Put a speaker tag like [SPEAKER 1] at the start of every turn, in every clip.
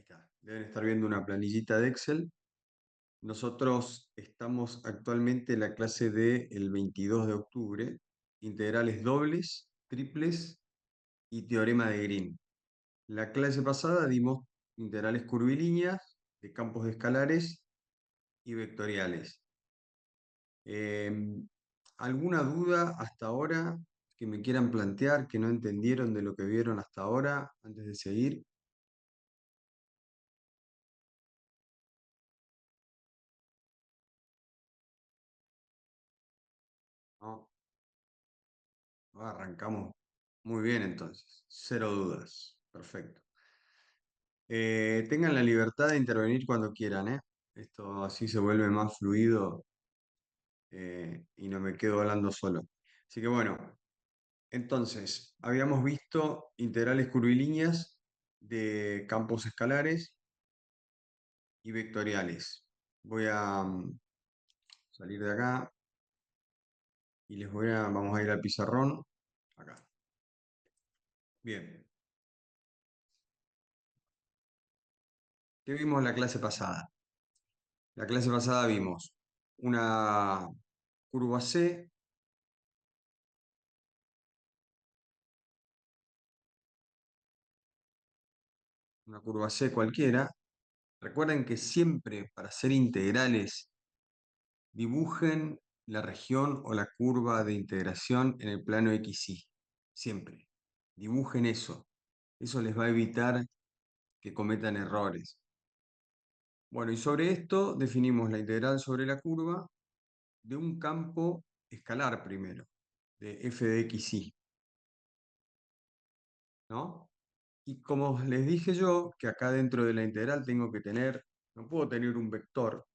[SPEAKER 1] está. Deben estar viendo una planillita de Excel. Nosotros estamos actualmente en la clase del 22 de octubre, integrales dobles, triples y teorema de Green. La clase pasada dimos integrales curvilíneas, de campos escalares y vectoriales. Eh, ¿Alguna duda hasta ahora que me quieran plantear, que no entendieron de lo que vieron hasta ahora, antes de seguir? No, arrancamos muy bien entonces, cero dudas, perfecto. Tengan la libertad de intervenir cuando quieran, ¿eh? Esto así se vuelve más fluido y no me quedo hablando solo. Así que bueno, entonces, habíamos visto integrales curvilíneas de campos escalares y vectoriales. Voy a salir de acá y vamos a ir al pizarrón, acá. Bien, ¿qué vimos la clase pasada? La clase pasada vimos una curva C, una curva C cualquiera. Recuerden que siempre para hacer integrales dibujen la región o la curva de integración en el plano XY. Siempre. Dibujen eso. Eso les va a evitar que cometan errores. Bueno, y sobre esto definimos la integral sobre la curva de un campo escalar primero, de f de XY, ¿no? Y como les dije yo, que acá dentro de la integral tengo que tener, no puedo tener un vector.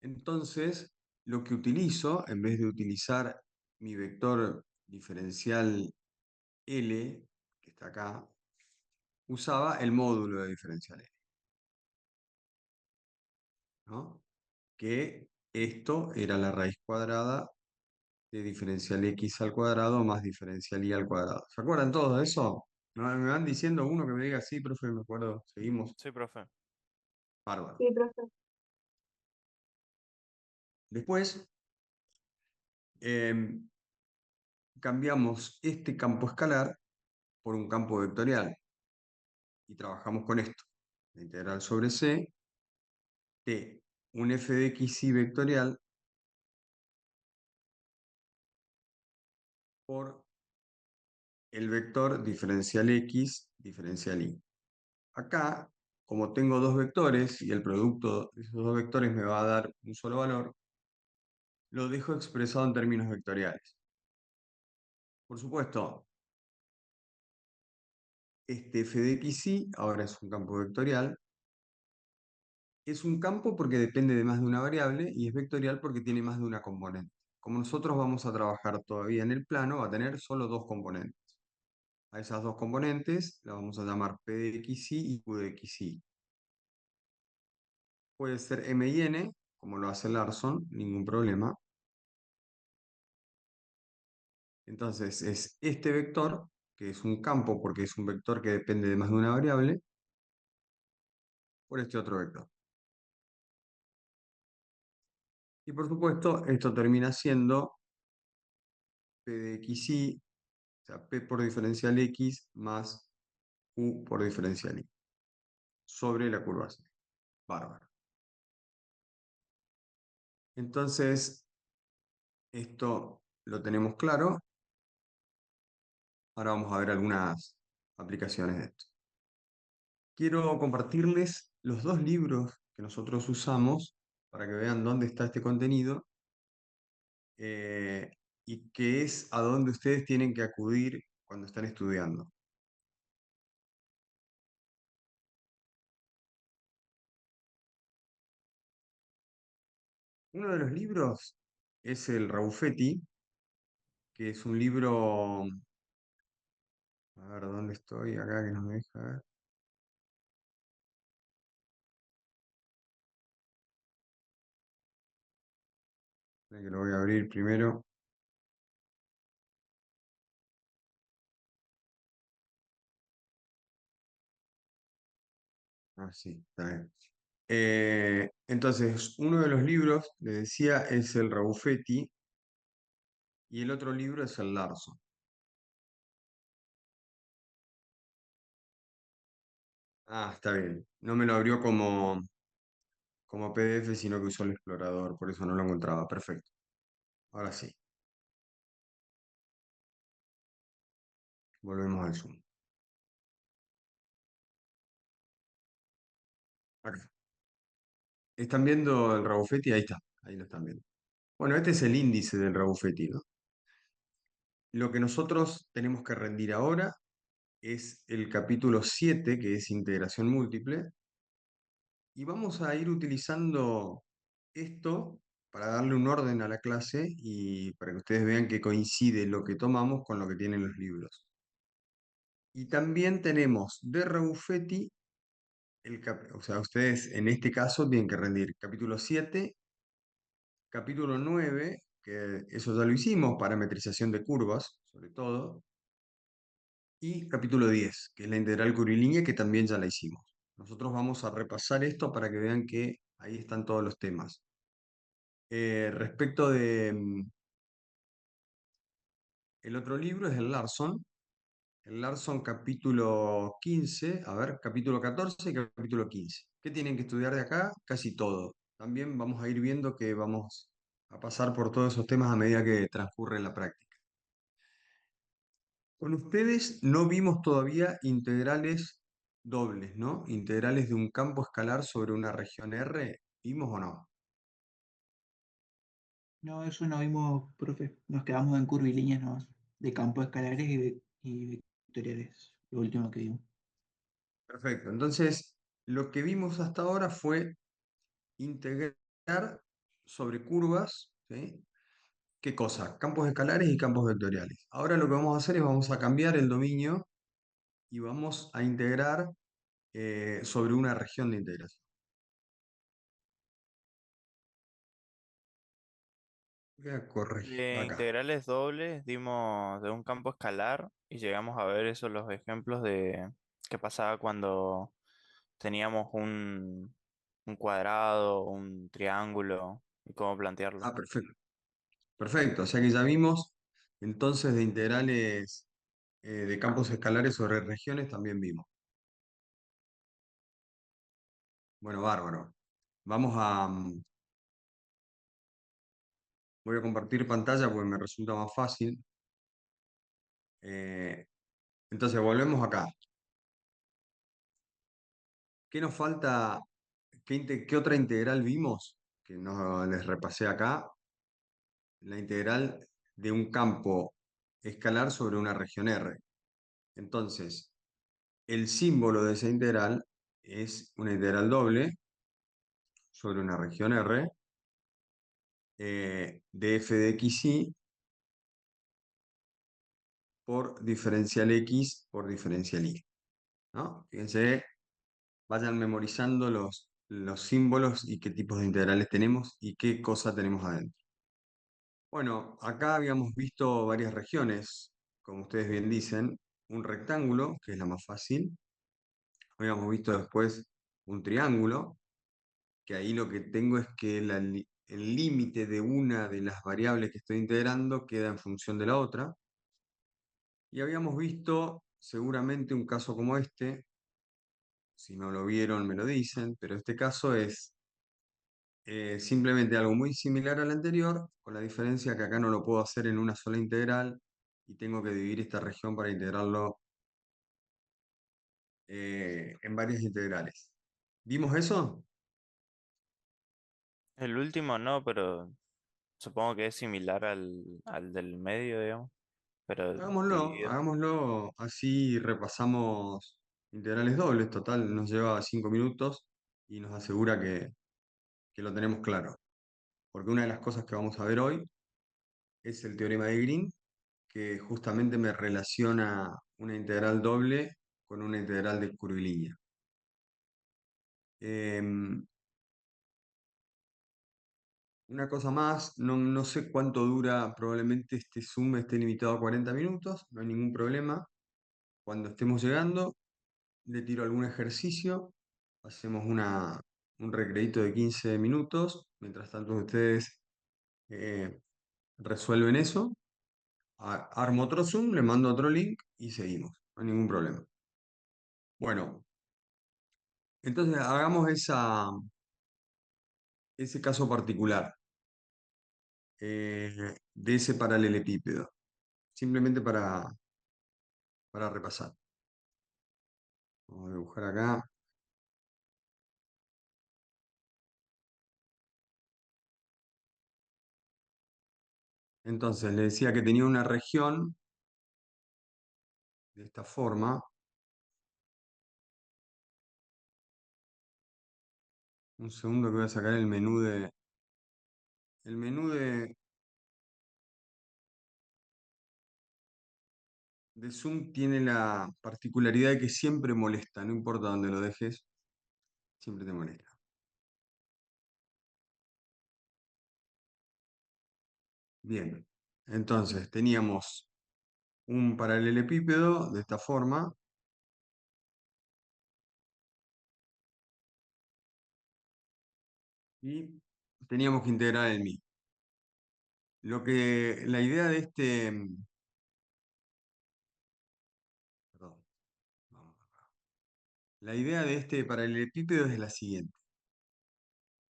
[SPEAKER 1] Entonces, lo que utilizo, en vez de utilizar mi vector diferencial L, que está acá, usaba el módulo de diferencial L, ¿no? Que esto era la raíz cuadrada de diferencial x al cuadrado más diferencial y al cuadrado. ¿Se acuerdan todos de eso? Me van diciendo uno que me diga, sí, profe, me acuerdo, seguimos.
[SPEAKER 2] Sí, profe.
[SPEAKER 1] Bárbaro.
[SPEAKER 3] Sí, profe.
[SPEAKER 1] Después, em, cambiamos este campo escalar por un campo vectorial y trabajamos con esto. La integral sobre C de un f de x y vectorial por el vector diferencial x diferencial y. Acá, como tengo dos vectores y el producto de esos dos vectores me va a dar un solo valor, lo dejo expresado en términos vectoriales. Por supuesto, este f de x y ahora es un campo vectorial. Es un campo porque depende de más de una variable y es vectorial porque tiene más de una componente. Como nosotros vamos a trabajar todavía en el plano, va a tener solo dos componentes. A esas dos componentes las vamos a llamar P de XY y Q de XY. Puede ser M y N, como lo hace Larson, ningún problema. Entonces es este vector, que es un campo porque es un vector que depende de más de una variable, por este otro vector. Y por supuesto, esto termina siendo P de XY, o sea, P por diferencial X más Q por diferencial Y, sobre la curva C. Bárbaro. Entonces, esto lo tenemos claro. Ahora vamos a ver algunas aplicaciones de esto. Quiero compartirles los dos libros que nosotros usamos para que vean dónde está este contenido eh, y qué es a dónde ustedes tienen que acudir cuando están estudiando. Uno de los libros es el Raufetti, que es un libro, a ver, ¿dónde estoy? Acá que no me deja ver. Espera que lo voy a abrir primero. Ah, sí, está bien. Entonces, uno de los libros, le decía, es el Rabuffetti y el otro libro es el Larson. Ah, está bien. No me lo abrió como PDF, sino que usó el explorador, por eso no lo encontraba. Perfecto. Ahora sí, volvemos al Zoom. Acá. ¿Están viendo el Rabuffetti? Ahí está, ahí lo están viendo. Bueno, este es el índice del Rabuffetti, ¿no? Lo que nosotros tenemos que rendir ahora es el capítulo 7, que es integración múltiple, y vamos a ir utilizando esto para darle un orden a la clase y para que ustedes vean que coincide lo que tomamos con lo que tienen los libros. Y también tenemos de Rabuffetti, o sea, ustedes en este caso tienen que rendir capítulo 7, capítulo 9, que eso ya lo hicimos, parametrización de curvas, sobre todo, y capítulo 10, que es la integral curvilínea, que también ya la hicimos. Nosotros vamos a repasar esto para que vean que ahí están todos los temas. Respecto de el otro libro es el Larson capítulo 15, a ver, capítulo 14 y capítulo 15. ¿Qué tienen que estudiar de acá? Casi todo. También vamos a ir viendo que vamos a pasar por todos esos temas a medida que transcurre la práctica. Con ustedes no vimos todavía integrales dobles, ¿no? Integrales de un campo escalar sobre una región R, ¿vimos o no?
[SPEAKER 2] No, eso no vimos, profe. Nos quedamos en curvilíneas nomás, de campos escalares y vectoriales, lo último que vimos.
[SPEAKER 1] Perfecto. Entonces, lo que vimos hasta ahora fue integrar sobre curvas, ¿sí? ¿Qué cosa? Campos escalares y campos vectoriales. Ahora lo que vamos a hacer es vamos a cambiar el dominio y vamos a integrar sobre una región de integración. Voy a corregir
[SPEAKER 3] De
[SPEAKER 1] acá.
[SPEAKER 3] integrales dobles dimos de un campo escalar y llegamos a ver esos los ejemplos de qué pasaba cuando teníamos un cuadrado, un triángulo y cómo plantearlo.
[SPEAKER 1] Ah, perfecto. Perfecto. O sea que ya vimos entonces de integrales de campos escalares sobre regiones también vimos. Bueno, bárbaro. Vamos a, voy a compartir pantalla porque me resulta más fácil. Eh, entonces volvemos acá. ¿Qué nos falta? ¿Qué otra integral vimos? Que no les repasé acá. La integral de un campo escalar sobre una región R. Entonces, el símbolo de esa integral es una integral doble sobre una región R de f de x y por diferencial x por diferencial y. ¿No? Fíjense, vayan memorizando los símbolos y qué tipos de integrales tenemos y qué cosa tenemos adentro. Bueno, acá habíamos visto varias regiones, como ustedes bien dicen, un rectángulo, que es la más fácil. Habíamos visto después un triángulo, que ahí lo que tengo es que el límite de una de las variables que estoy integrando queda en función de la otra. Y habíamos visto seguramente un caso como este, si no lo vieron me lo dicen, pero este caso es simplemente algo muy similar al anterior, con la diferencia que acá no lo puedo hacer en una sola integral y tengo que dividir esta región para integrarlo en varias integrales. ¿Vimos eso?
[SPEAKER 3] El último no, pero supongo que es similar al del medio, digamos, pero
[SPEAKER 1] Hagámoslo,
[SPEAKER 3] dividido.
[SPEAKER 1] hagámoslo, así repasamos integrales dobles, total, nos lleva 5 minutos y nos asegura que lo tenemos claro. Porque una de las cosas que vamos a ver hoy es el teorema de Green, que justamente me relaciona una integral doble con una integral de curvilínea. Una cosa más, no sé cuánto dura, probablemente este Zoom esté limitado a 40 minutos, no hay ningún problema. Cuando estemos llegando, le tiro algún ejercicio hacemos un recreito de 15 minutos. Mientras tanto, ustedes eh, resuelven eso. Armo otro Zoom, le mando otro link y seguimos. No hay ningún problema. Bueno, entonces hagamos ese caso particular de ese paralelepípedo, simplemente para repasar. Vamos a dibujar acá. Entonces, le decía que tenía una región de esta forma. Un segundo que voy a sacar el menú de... El menú de Zoom tiene la particularidad de que siempre molesta, no importa dónde lo dejes, siempre te molesta. Bien, entonces teníamos un paralelepípedo de esta forma y teníamos que integrar el mismo. La idea de este, perdón, vamos acá. La idea de este paralelepípedo es la siguiente.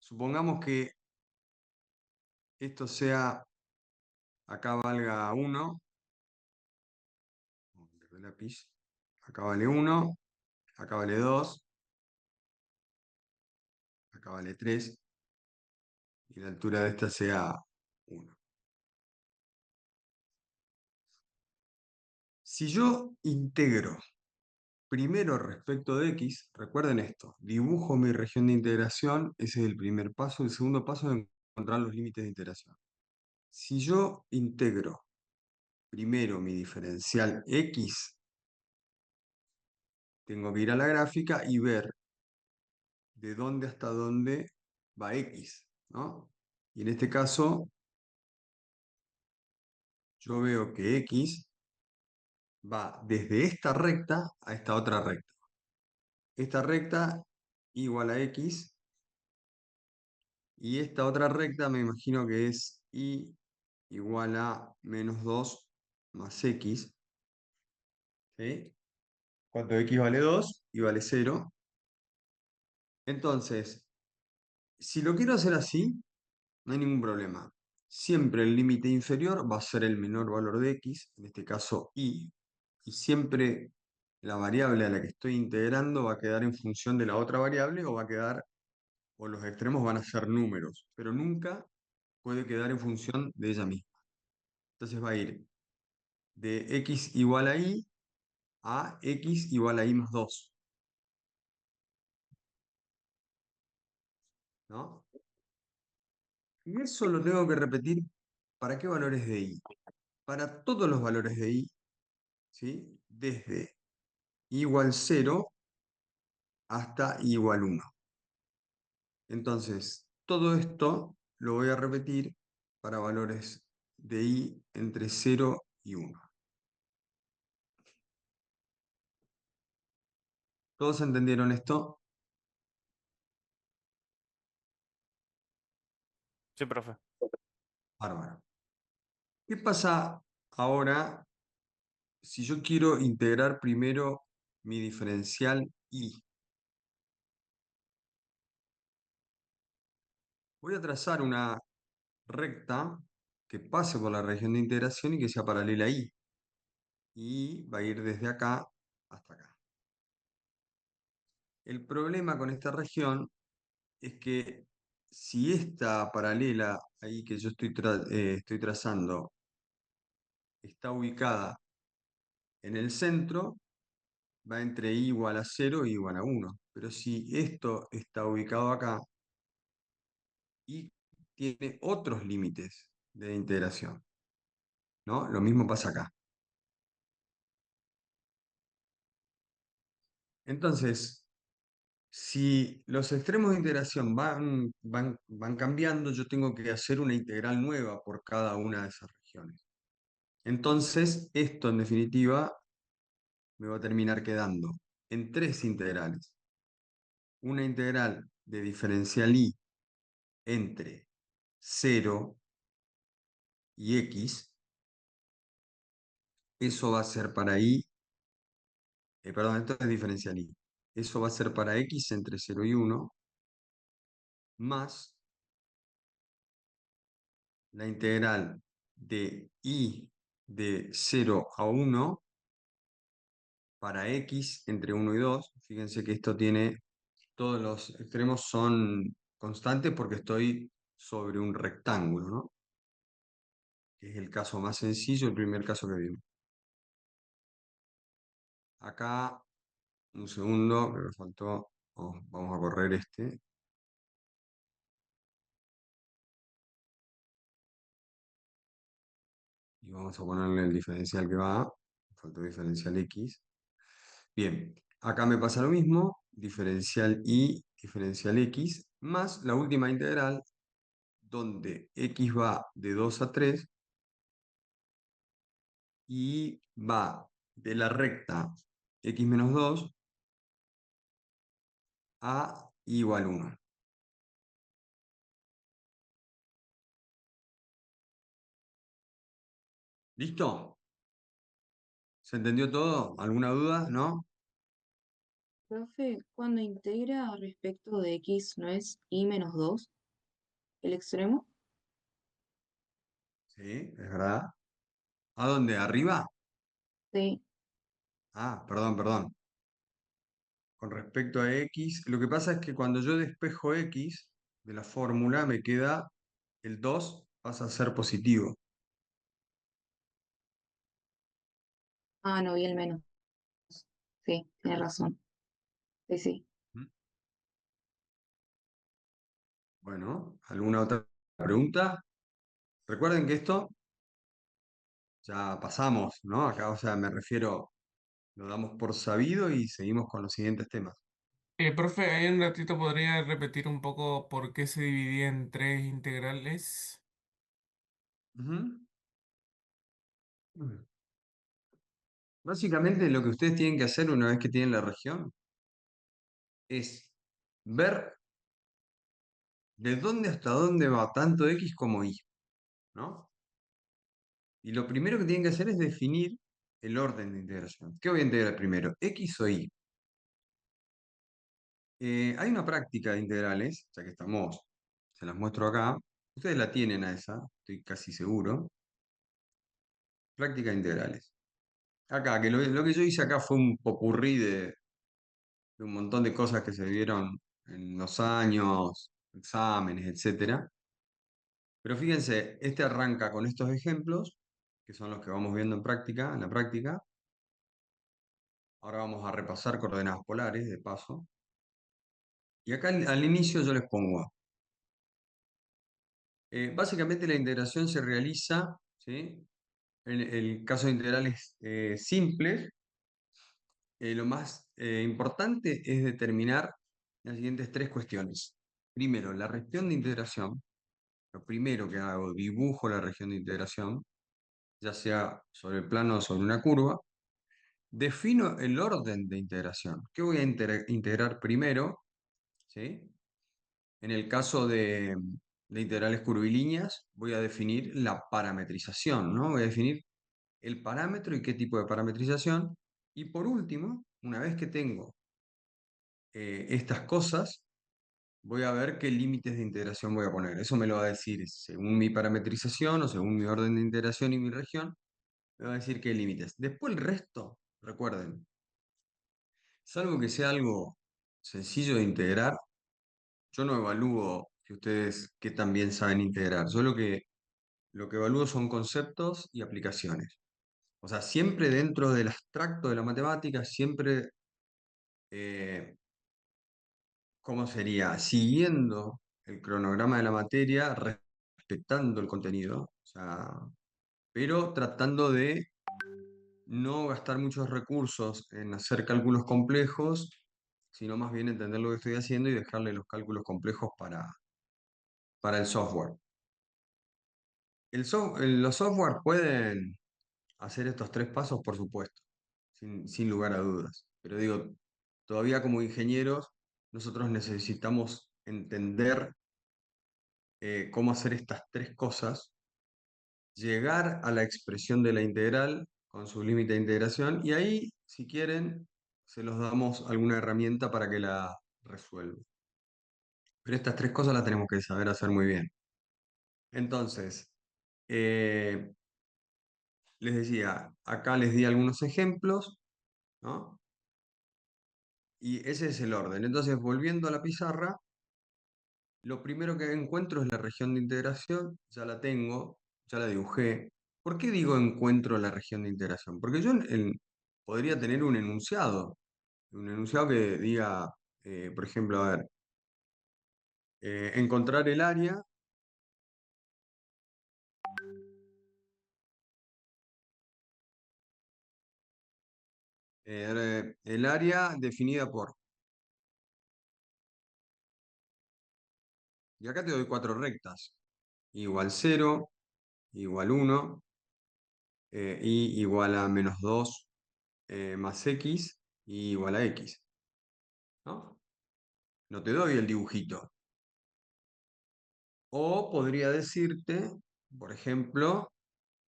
[SPEAKER 1] Supongamos que esto sea, acá valga 1, lápiz, acá vale 1, acá vale 2, acá vale 3 y la altura de esta sea 1. Si yo integro primero respecto de x, recuerden esto, dibujo mi región de integración, ese es el primer paso. El segundo paso es encontrar los límites de integración. Si yo integro primero mi diferencial x, tengo que ir a la gráfica y ver de dónde hasta dónde va x, ¿no? Y en este caso, yo veo que x va desde esta recta a esta otra recta. Esta recta igual a x y esta otra recta me imagino que es y igual a menos 2 más x. ¿Sí? Cuando x vale 2 y vale 0. Entonces, si lo quiero hacer así, no hay ningún problema. Siempre el límite inferior va a ser el menor valor de x, en este caso y siempre la variable a la que estoy integrando va a quedar en función de la otra variable o va a quedar, o los extremos van a ser números, pero nunca puede quedar en función de ella misma. Entonces va a ir de x igual a x igual a y más 2, ¿no? Y eso lo tengo que repetir, ¿para qué valores de y? Para todos los valores de y, ¿sí? Desde igual 0 hasta igual 1. Entonces, todo esto lo voy a repetir para valores de i entre 0 y 1. ¿Todos entendieron esto?
[SPEAKER 3] Sí, profe.
[SPEAKER 1] Bárbaro. ¿Qué pasa ahora si yo quiero integrar primero mi diferencial i? Voy a trazar una recta que pase por la región de integración y que sea paralela a i. Y va a ir desde acá hasta acá. El problema con esta región es que si esta paralela ahí que yo estoy trazando está ubicada en el centro, va entre i igual a 0 y igual a 1. Pero si esto está ubicado acá, y tiene otros límites de integración, ¿no? Lo mismo pasa acá. Entonces, si los extremos de integración van cambiando, yo tengo que hacer una integral nueva por cada una de esas regiones. Entonces, esto en definitiva me va a terminar quedando en tres integrales. una integral de diferencial y entre 0 y x, eso va a ser para y, perdón, esto es diferencial y. Eso va a ser para x entre 0 y 1, más la integral de y de 0 a 1 para x entre 1 y 2. Fíjense que esto tiene, todos los extremos son constantes porque estoy sobre un rectángulo, ¿no? Que es el caso más sencillo, el primer caso que vimos. Acá, un segundo, que me faltó. Vamos a correr este. Y vamos a ponerle el diferencial que va. Me faltó diferencial x. Bien, acá me pasa lo mismo. Diferencial y diferencial x, más la última integral, donde x va de 2 a 3 y va de la recta x menos 2 a igual 1. ¿Listo? ¿Se entendió todo? ¿Alguna duda? ¿No?
[SPEAKER 4] Profe, cuando integra respecto de x no es y menos 2 el extremo.
[SPEAKER 1] Sí, es verdad. ¿A dónde? ¿Arriba?
[SPEAKER 4] Sí.
[SPEAKER 1] Ah, perdón, perdón. Con respecto a x, lo que pasa es que cuando yo despejo x de la fórmula me queda el 2 pasa a ser positivo.
[SPEAKER 4] Ah, no vi el menos. Sí, tiene razón. Sí, sí.
[SPEAKER 1] ¿Mm? Bueno, ¿alguna otra pregunta? Recuerden que esto ya pasamos, ¿no? Acá, o sea, me refiero, lo damos por sabido y seguimos con los siguientes temas.
[SPEAKER 5] Profe, ahí un ratito podría repetir un poco por qué se dividía en tres integrales.
[SPEAKER 1] Ujú. Básicamente lo que ustedes tienen que hacer una vez que tienen la región es ver de dónde hasta dónde va tanto x como y, ¿no? Y lo primero que tienen que hacer es definir el orden de integración. ¿Qué voy a integrar primero? ¿X o y? Hay una práctica de integrales, ya que estamos, se las muestro acá. Ustedes la tienen a esa, estoy casi seguro. Práctica de integrales. Acá, que lo que yo hice acá fue un popurrí de un montón de cosas que se vieron en los años, exámenes, etcétera. Pero fíjense, este arranca con estos ejemplos, que son los que vamos viendo en la práctica. Ahora vamos a repasar coordenadas polares, de paso. Y acá al inicio yo les pongo, básicamente la integración se realiza, ¿sí? En el caso de integrales simples, lo más importante es determinar las siguientes tres cuestiones. Primero, la región de integración. Lo primero que hago, dibujo la región de integración, ya sea sobre el plano o sobre una curva. Defino el orden de integración. ¿Qué voy a integrar primero? ¿Sí? En el caso de integrales curvilíneas, voy a definir la parametrización, ¿no? Voy a definir el parámetro y qué tipo de parametrización. Y por último, una vez que tengo estas cosas, voy a ver qué límites de integración voy a poner. Eso me lo va a decir según mi parametrización o según mi orden de integración y mi región, me va a decir qué límites. Después el resto, recuerden, salvo que sea algo sencillo de integrar, yo no evalúo que ustedes qué tan bien saben integrar. Yo lo que evalúo son conceptos y aplicaciones. O sea, siempre dentro del abstracto de la matemática, siempre, eh, ¿cómo sería? Siguiendo el cronograma de la materia, respetando el contenido, o sea, pero tratando de no gastar muchos recursos en hacer cálculos complejos, sino más bien entender lo que estoy haciendo y dejarle los cálculos complejos para el software. Los software pueden hacer estos tres pasos, por supuesto, sin lugar a dudas. Pero digo, todavía como ingenieros nosotros necesitamos entender cómo hacer estas tres cosas, llegar a la expresión de la integral con su límite de integración y ahí, si quieren, se los damos alguna herramienta para que la resuelvan. Pero estas tres cosas las tenemos que saber hacer muy bien. Entonces, eh, les decía, acá les di algunos ejemplos, ¿no? Y ese es el orden. Entonces, volviendo a la pizarra, lo primero que encuentro es la región de integración, ya la tengo, ya la dibujé. ¿Por qué digo encuentro la región de integración? Porque yo podría tener un enunciado que diga, por ejemplo, a ver, encontrar el área, el área definida por, y acá te doy cuatro rectas, igual 0, igual 1, y igual a menos 2 más x, y igual a x, ¿no? No te doy el dibujito. O podría decirte, por ejemplo,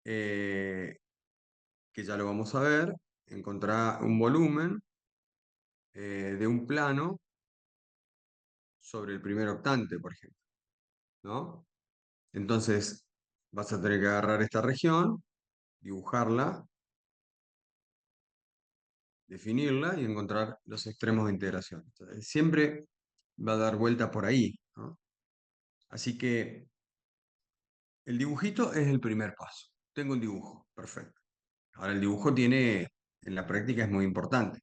[SPEAKER 1] que ya lo vamos a ver, encontrar un volumen de un plano sobre el primer octante, por ejemplo, ¿no? Entonces, vas a tener que agarrar esta región, dibujarla, definirla y encontrar los extremos de integración. Entonces, siempre va a dar vuelta por ahí, ¿no? Así que el dibujito es el primer paso. Tengo un dibujo, perfecto. Ahora el dibujo tiene, en la práctica es muy importante.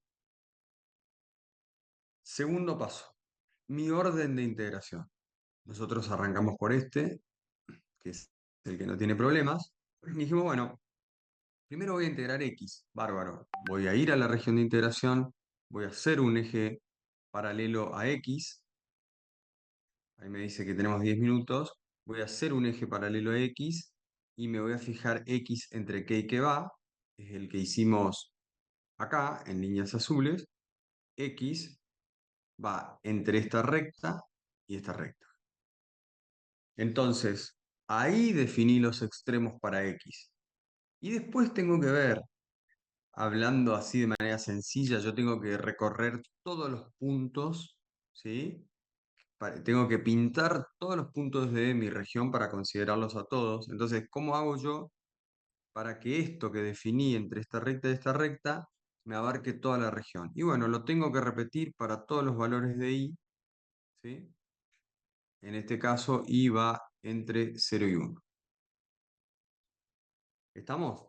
[SPEAKER 1] Segundo paso, mi orden de integración. Nosotros arrancamos por este, que es el que no tiene problemas. Y dijimos, bueno, primero voy a integrar x, bárbaro. Voy a ir a la región de integración, voy a hacer un eje paralelo a x. Ahí me dice que tenemos 10 minutos. Voy a hacer un eje paralelo a x y me voy a fijar x entre k y que va, es el que hicimos acá en líneas azules. X va entre esta recta y esta recta. Entonces, ahí definí los extremos para X. Y después tengo que ver, hablando así de manera sencilla, yo tengo que recorrer todos los puntos, ¿sí? Tengo que pintar todos los puntos de mi región para considerarlos a todos. Entonces, ¿cómo hago yo para que esto que definí entre esta recta y esta recta me abarque toda la región? Y bueno, lo tengo que repetir para todos los valores de I, ¿sí? En este caso, I va entre 0 y 1. ¿Estamos?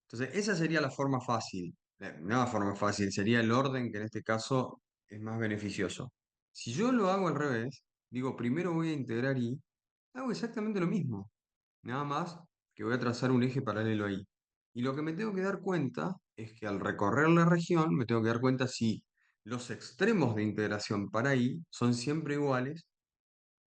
[SPEAKER 1] Entonces, esa sería la forma fácil. No la forma fácil, sería el orden que en este caso es más beneficioso. Si yo lo hago al revés, digo, primero voy a integrar I, hago exactamente lo mismo. Nada más que voy a trazar un eje paralelo ahí. Y lo que me tengo que dar cuenta es que al recorrer la región, me tengo que dar cuenta si los extremos de integración para I son siempre iguales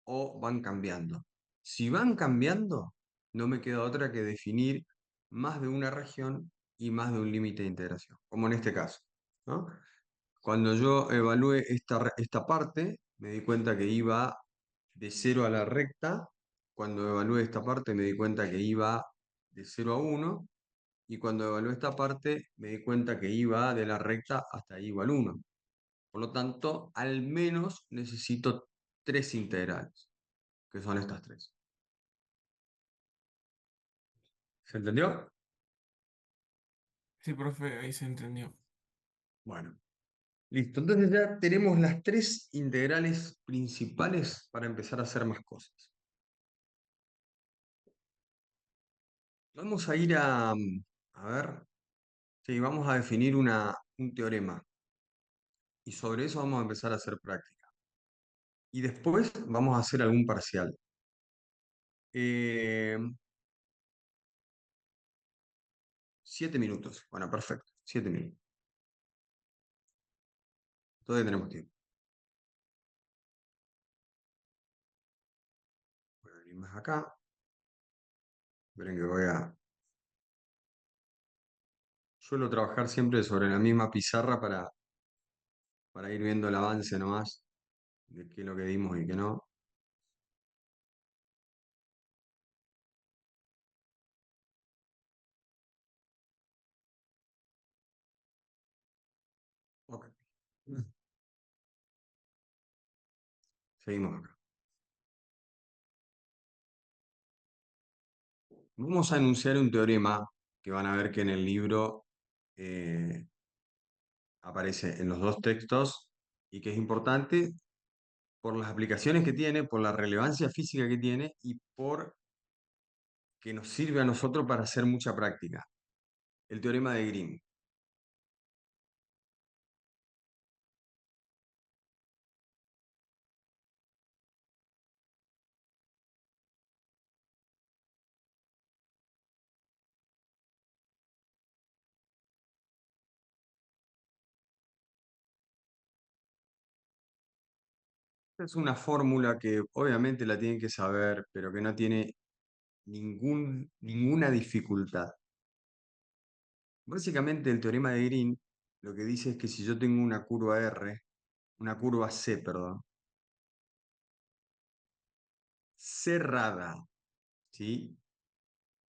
[SPEAKER 1] o van cambiando. Si van cambiando, no me queda otra que definir más de una región y más de un límite de integración, como en este caso, ¿no? Cuando yo evalué esta parte, me di cuenta que iba de 0 a la recta. Cuando evalué esta parte, me di cuenta que iba de 0 a 1. Y cuando evalué esta parte, me di cuenta que iba de la recta hasta I igual 1. Por lo tanto, al menos necesito tres integrales, que son estas tres. ¿Se entendió?
[SPEAKER 5] Sí, profe, ahí se entendió.
[SPEAKER 1] Bueno, listo. Entonces ya tenemos las tres integrales principales para empezar a hacer más cosas. Vamos a ir a ver, sí, vamos a definir un teorema. Y sobre eso vamos a empezar a hacer práctica. Y después vamos a hacer algún parcial. Eh, 7 minutos. Bueno, perfecto. 7 minutos. Todavía tenemos tiempo. Voy a venir más acá. Esperen que suelo trabajar siempre sobre la misma pizarra para ir viendo el avance nomás. de qué es lo que dimos y qué no. Ok. Seguimos acá. Vamos a enunciar un teorema que van a ver que en el libro eh, aparece en los dos textos y que es importante por las aplicaciones que tiene, por la relevancia física que tiene y por que nos sirve a nosotros para hacer mucha práctica. El teorema de Green. Es una fórmula que obviamente la tienen que saber, pero que no tiene ninguna dificultad. Básicamente el teorema de Green lo que dice es que si yo tengo una curva R, una curva C, perdón, cerrada, ¿sí?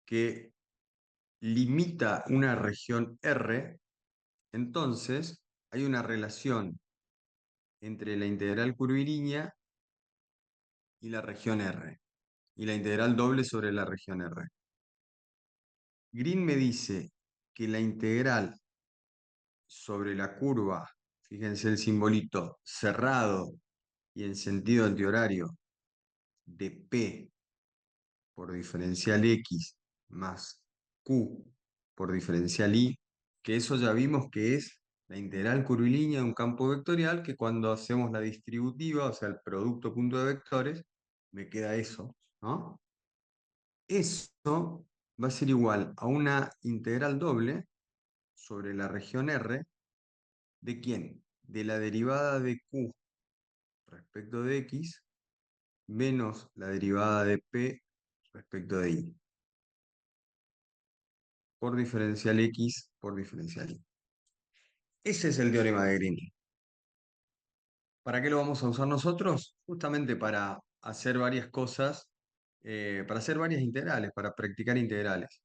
[SPEAKER 1] Que limita una región R, entonces hay una relación entre la integral curvilínea y la región R, y la integral doble sobre la región R. Green me dice que la integral sobre la curva, fíjense el simbolito, cerrado y en sentido antihorario, de P por diferencial X más Q por diferencial Y, que eso ya vimos que es la integral curvilínea de un campo vectorial, que cuando hacemos la distributiva, o sea, el producto punto de vectores, me queda eso, ¿no? Eso va a ser igual a una integral doble sobre la región R, ¿de quién? De la derivada de Q respecto de X menos la derivada de P respecto de Y, por diferencial X por diferencial Y. Ese es el teorema de Green. ¿Para qué lo vamos a usar nosotros? Justamente para hacer varias cosas, para hacer varias integrales, para practicar integrales.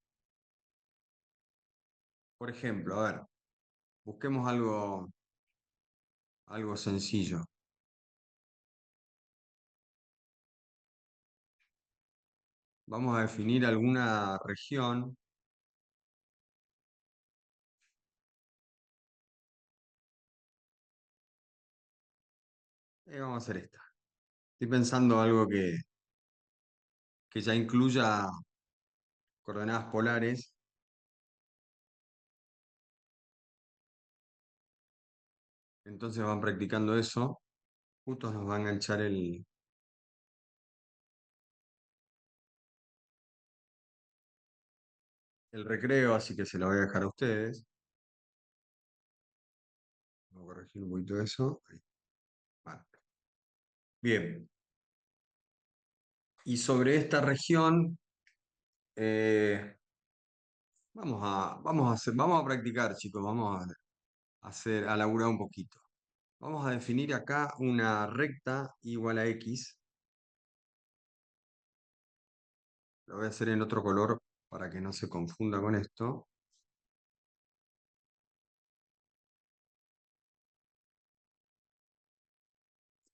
[SPEAKER 1] Por ejemplo, a ver, busquemos algo sencillo. Vamos a definir alguna región. Vamos a hacer esta. Estoy pensando algo que ya incluya coordenadas polares. Entonces van practicando eso. Justo nos va a enganchar el recreo, así que se lo voy a dejar a ustedes. Vamos a corregir un poquito eso. Ahí. Vale. Bien. Y sobre esta región, vamos a practicar, chicos. Vamos a laburar un poquito. Vamos a definir acá una recta igual a X. Lo voy a hacer en otro color para que no se confunda con esto.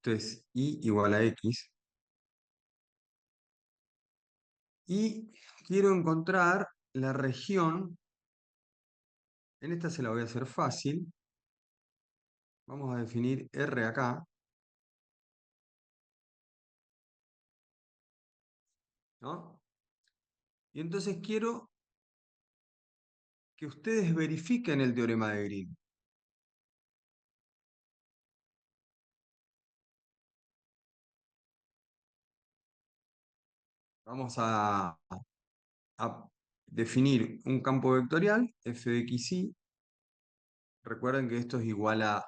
[SPEAKER 1] Esto es Y igual a X. Y quiero encontrar la región. En esta se la voy a hacer fácil. Vamos a definir R acá, ¿no? Y entonces quiero que ustedes verifiquen el teorema de Green. Vamos a definir un campo vectorial, f de xy. Recuerden que esto es igual a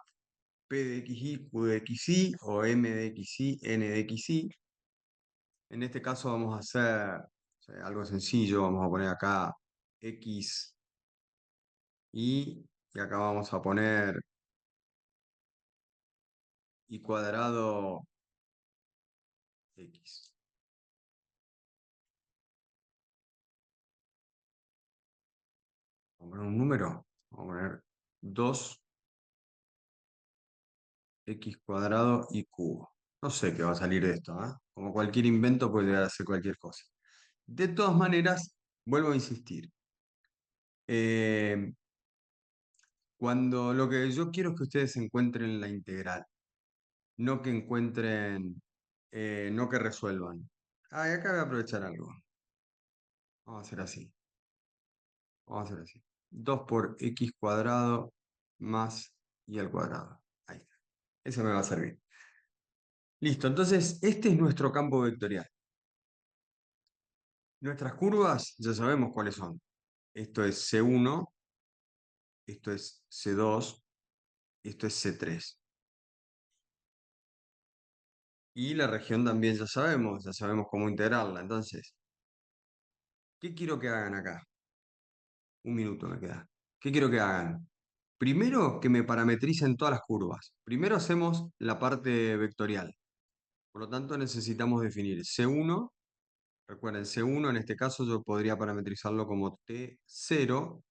[SPEAKER 1] p de xy, q de xy, o m de xy, n de xy. En este caso vamos a hacer, o sea, algo sencillo, vamos a poner acá x y acá vamos a poner y cuadrado X. Vamos a poner un número. Vamos a poner 2x cuadrado y cubo. No sé qué va a salir de esto, ¿ah? Como cualquier invento puede llegar a hacer cualquier cosa. De todas maneras, vuelvo a insistir. Eh, Cuando lo que yo quiero es que ustedes encuentren la integral, no que encuentren, no que resuelvan. Ah, y acá voy a aprovechar algo. Vamos a hacer así. Vamos a hacer así. 2 por x cuadrado más y al cuadrado. Ahí está. Eso me va a servir. Listo, entonces este es nuestro campo vectorial. Nuestras curvas ya sabemos cuáles son. Esto es C1, esto es C2, esto es C3. Y la región también ya sabemos cómo integrarla. Entonces, ¿qué quiero que hagan acá? Un minuto me queda. ¿Qué quiero que hagan? Primero, que me parametricen todas las curvas. Primero hacemos la parte vectorial. Por lo tanto, necesitamos definir C1. Recuerden, C1 en este caso yo podría parametrizarlo como T0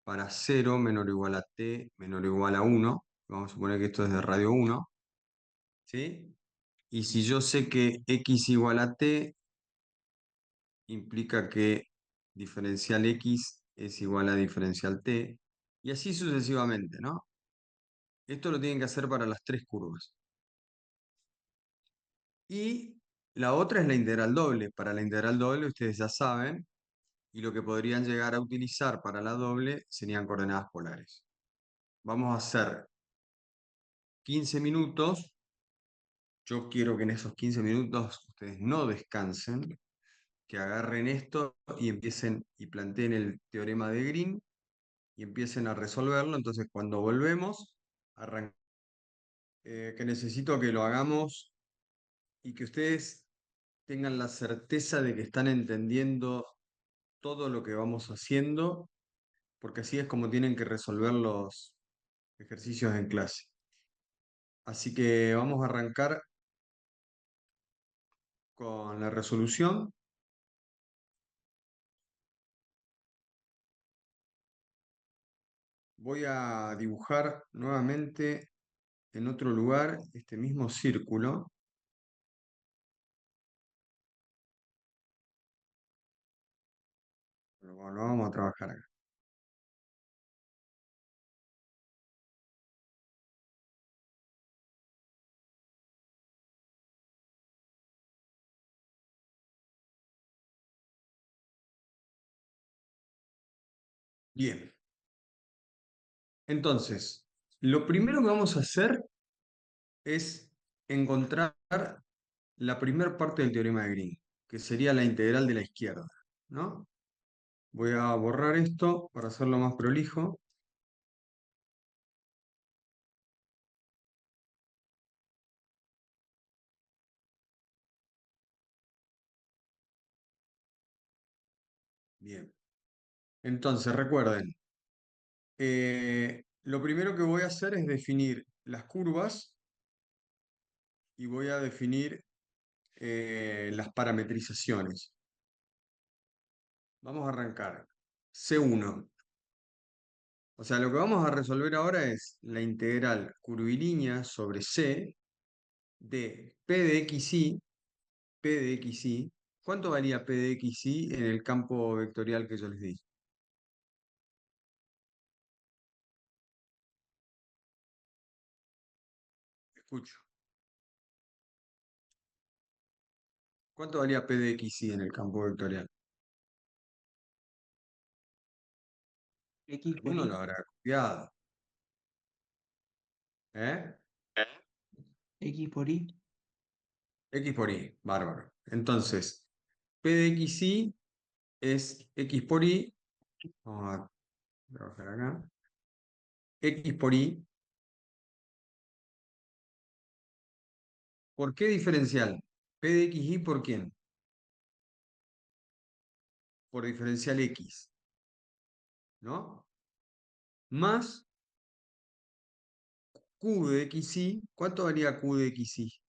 [SPEAKER 1] para 0 menor o igual a T menor o igual a 1. Vamos a suponer que esto es de radio 1. ¿Sí? Y si yo sé que X igual a T, implica que diferencial X es igual a diferencial T, y así sucesivamente, ¿no? Esto lo tienen que hacer para las tres curvas. Y la otra es la integral doble. Para la integral doble ustedes ya saben, y lo que podrían llegar a utilizar para la doble serían coordenadas polares. Vamos a hacer 15 minutos. Yo quiero que en esos 15 minutos ustedes no descansen, que agarren esto y empiecen y planteen el teorema de Green y empiecen a resolverlo. Entonces, cuando volvemos, que necesito que lo hagamos y que ustedes tengan la certeza de que están entendiendo todo lo que vamos haciendo, porque así es como tienen que resolver los ejercicios en clase. Así que vamos a arrancar con la resolución. Voy a dibujar nuevamente en otro lugar este mismo círculo. Pero bueno, lo vamos a trabajar acá. Bien. Entonces, lo primero que vamos a hacer es encontrar la primera parte del teorema de Green, que sería la integral de la izquierda, ¿no? Voy a borrar esto para hacerlo más prolijo. Bien. Entonces, recuerden, lo primero que voy a hacer es definir las curvas y voy a definir las parametrizaciones. Vamos a arrancar. C1. O sea, lo que vamos a resolver ahora es la integral curvilínea sobre C de P de XY, P de XY. ¿Cuánto valía P de XY en el campo vectorial que yo les di? Escucho. ¿Cuánto valía P de XY en el campo vectorial?
[SPEAKER 2] X por
[SPEAKER 1] Alguno lo
[SPEAKER 2] Y,
[SPEAKER 1] habrá copiado. ¿Eh?
[SPEAKER 2] X por Y,
[SPEAKER 1] X por Y, bárbaro. Entonces, P de XY es X por Y. Vamos a trabajar acá. X por Y. ¿Por qué diferencial? P de XY por quién? Por diferencial X, ¿no? Más Q de XY. ¿Cuánto valía Q de XY?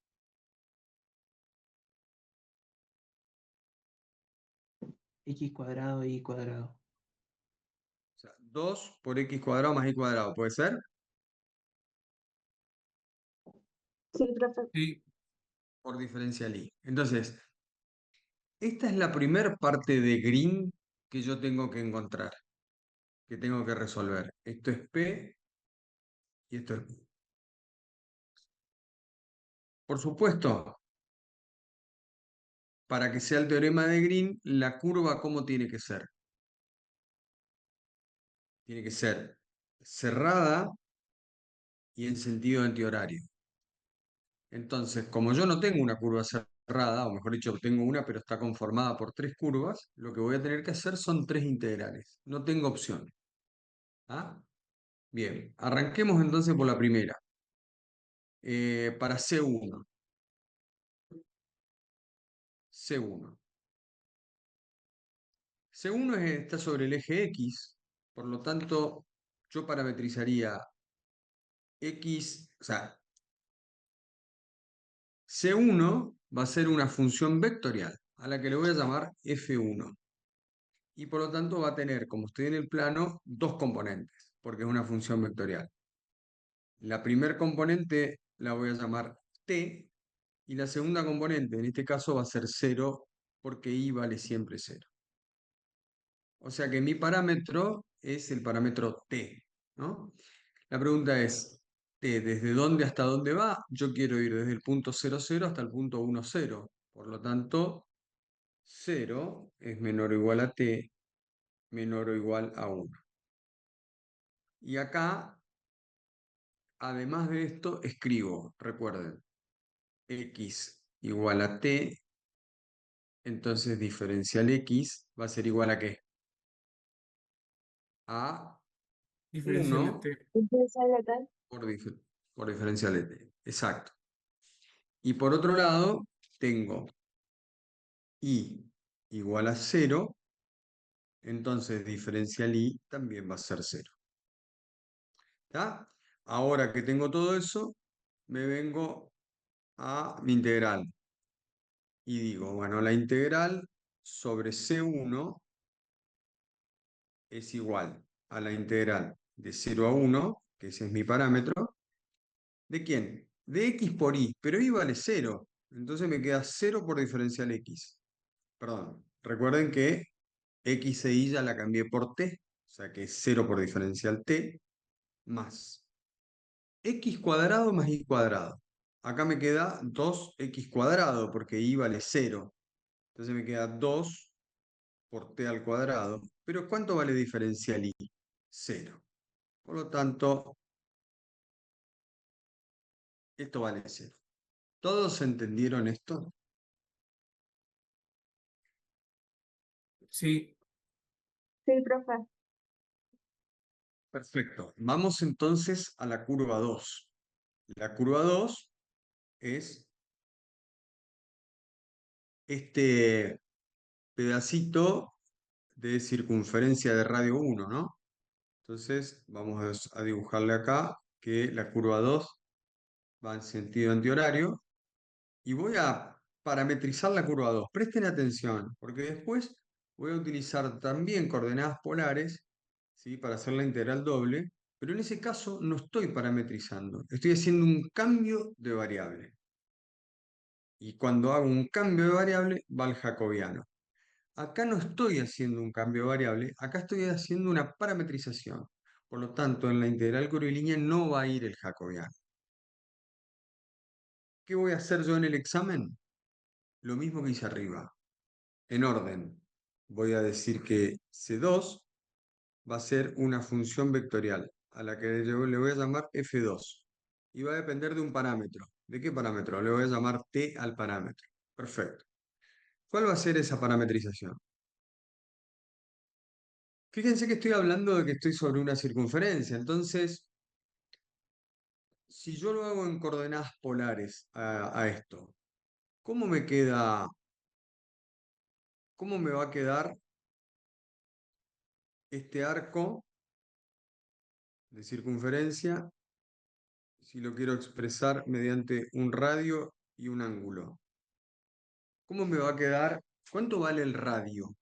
[SPEAKER 2] X cuadrado y cuadrado.
[SPEAKER 1] O sea, 2 por x cuadrado más y cuadrado, ¿puede ser?
[SPEAKER 4] Sí, profe.
[SPEAKER 5] Sí,
[SPEAKER 1] Por diferencial y. Entonces, esta es la primera parte de Green que yo tengo que encontrar, que tengo que resolver. Esto es P y esto es P. Por supuesto, para que sea el teorema de Green, la curva, ¿cómo tiene que ser? Tiene que ser cerrada y en sentido antihorario. Entonces, como yo no tengo una curva cerrada, o mejor dicho, tengo una, pero está conformada por tres curvas, lo que voy a tener que hacer son tres integrales. No tengo opción. ¿Ah? Bien, arranquemos entonces por la primera. Para C1. C1. C1 está sobre el eje X, por lo tanto, yo parametrizaría X, o sea, C1 va a ser una función vectorial, a la que le voy a llamar F1. Y por lo tanto va a tener, como estoy en el plano, dos componentes, porque es una función vectorial. La primer componente la voy a llamar t, y la segunda componente, en este caso, va a ser 0, porque i vale siempre 0. O sea que mi parámetro es el parámetro t, ¿no? La pregunta es, t, ¿desde dónde hasta dónde va? Yo quiero ir desde el punto 0, 0 hasta el punto 1, 0. Por lo tanto, 0 es menor o igual a t, menor o igual a 1. Y acá, además de esto, escribo, recuerden, x igual a t, entonces diferencial x va a ser igual a ¿qué? A
[SPEAKER 5] diferencial de
[SPEAKER 1] 1
[SPEAKER 5] t.
[SPEAKER 4] Interesante acá.
[SPEAKER 1] por diferencial de t. Exacto. Y por otro lado, tengo i igual a 0, entonces diferencial i también va a ser 0. ¿Está? Ahora que tengo todo eso, me vengo a mi integral. Y digo, bueno, la integral sobre C1 es igual a la integral de 0 a 1, que ese es mi parámetro. ¿De quién? De x por y, pero y vale 0. Entonces me queda 0 por diferencial x. Perdón, recuerden que x e y ya la cambié por t, o sea que es 0 por diferencial t, más x cuadrado más y cuadrado. Acá me queda 2x cuadrado, porque y vale 0. Entonces me queda 2 por t al cuadrado. Pero ¿cuánto vale diferencial y? 0. Por lo tanto, esto vale 0. ¿Todos entendieron esto?
[SPEAKER 5] Sí,
[SPEAKER 4] Sí, profe.
[SPEAKER 1] Perfecto. Vamos entonces a la curva 2. La curva 2 es este pedacito de circunferencia de radio 1, ¿no? Entonces, vamos a dibujarle acá que la curva 2 va en sentido antihorario. Y voy a parametrizar la curva 2. Presten atención, porque después voy a utilizar también coordenadas polares, ¿sí? Para hacer la integral doble, pero en ese caso no estoy parametrizando, estoy haciendo un cambio de variable. Y cuando hago un cambio de variable, va el jacobiano. Acá no estoy haciendo un cambio de variable, acá estoy haciendo una parametrización. Por lo tanto, en la integral curvilínea no va a ir el jacobiano. ¿Qué voy a hacer yo en el examen? Lo mismo que hice arriba. En orden, voy a decir que C2 va a ser una función vectorial a la que yo le voy a llamar F2 y va a depender de un parámetro. ¿De qué parámetro? Le voy a llamar T al parámetro. Perfecto. ¿Cuál va a ser esa parametrización? Fíjense que estoy hablando de que estoy sobre una circunferencia, entonces, si yo lo hago en coordenadas polares a esto, ¿cómo me queda, cómo me va a quedar este arco de circunferencia si lo quiero expresar mediante un radio y un ángulo? ¿Cómo me va a quedar? ¿Cuánto vale el radio?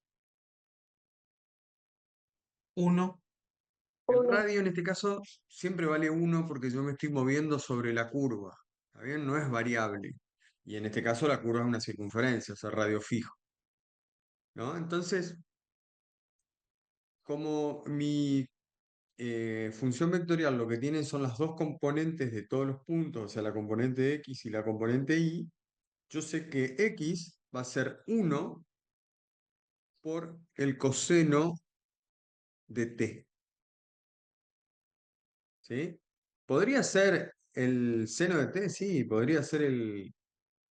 [SPEAKER 5] 1.
[SPEAKER 1] El radio en este caso siempre vale 1 porque yo me estoy moviendo sobre la curva. ¿Está bien? No es variable. Y en este caso la curva es una circunferencia, o sea, radio fijo. ¿No? Entonces, como mi función vectorial lo que tiene son las dos componentes de todos los puntos, o sea, la componente x y la componente y, yo sé que x va a ser 1 por el coseno de t. ¿Sí? ¿Podría ser el seno de t? Sí, podría ser el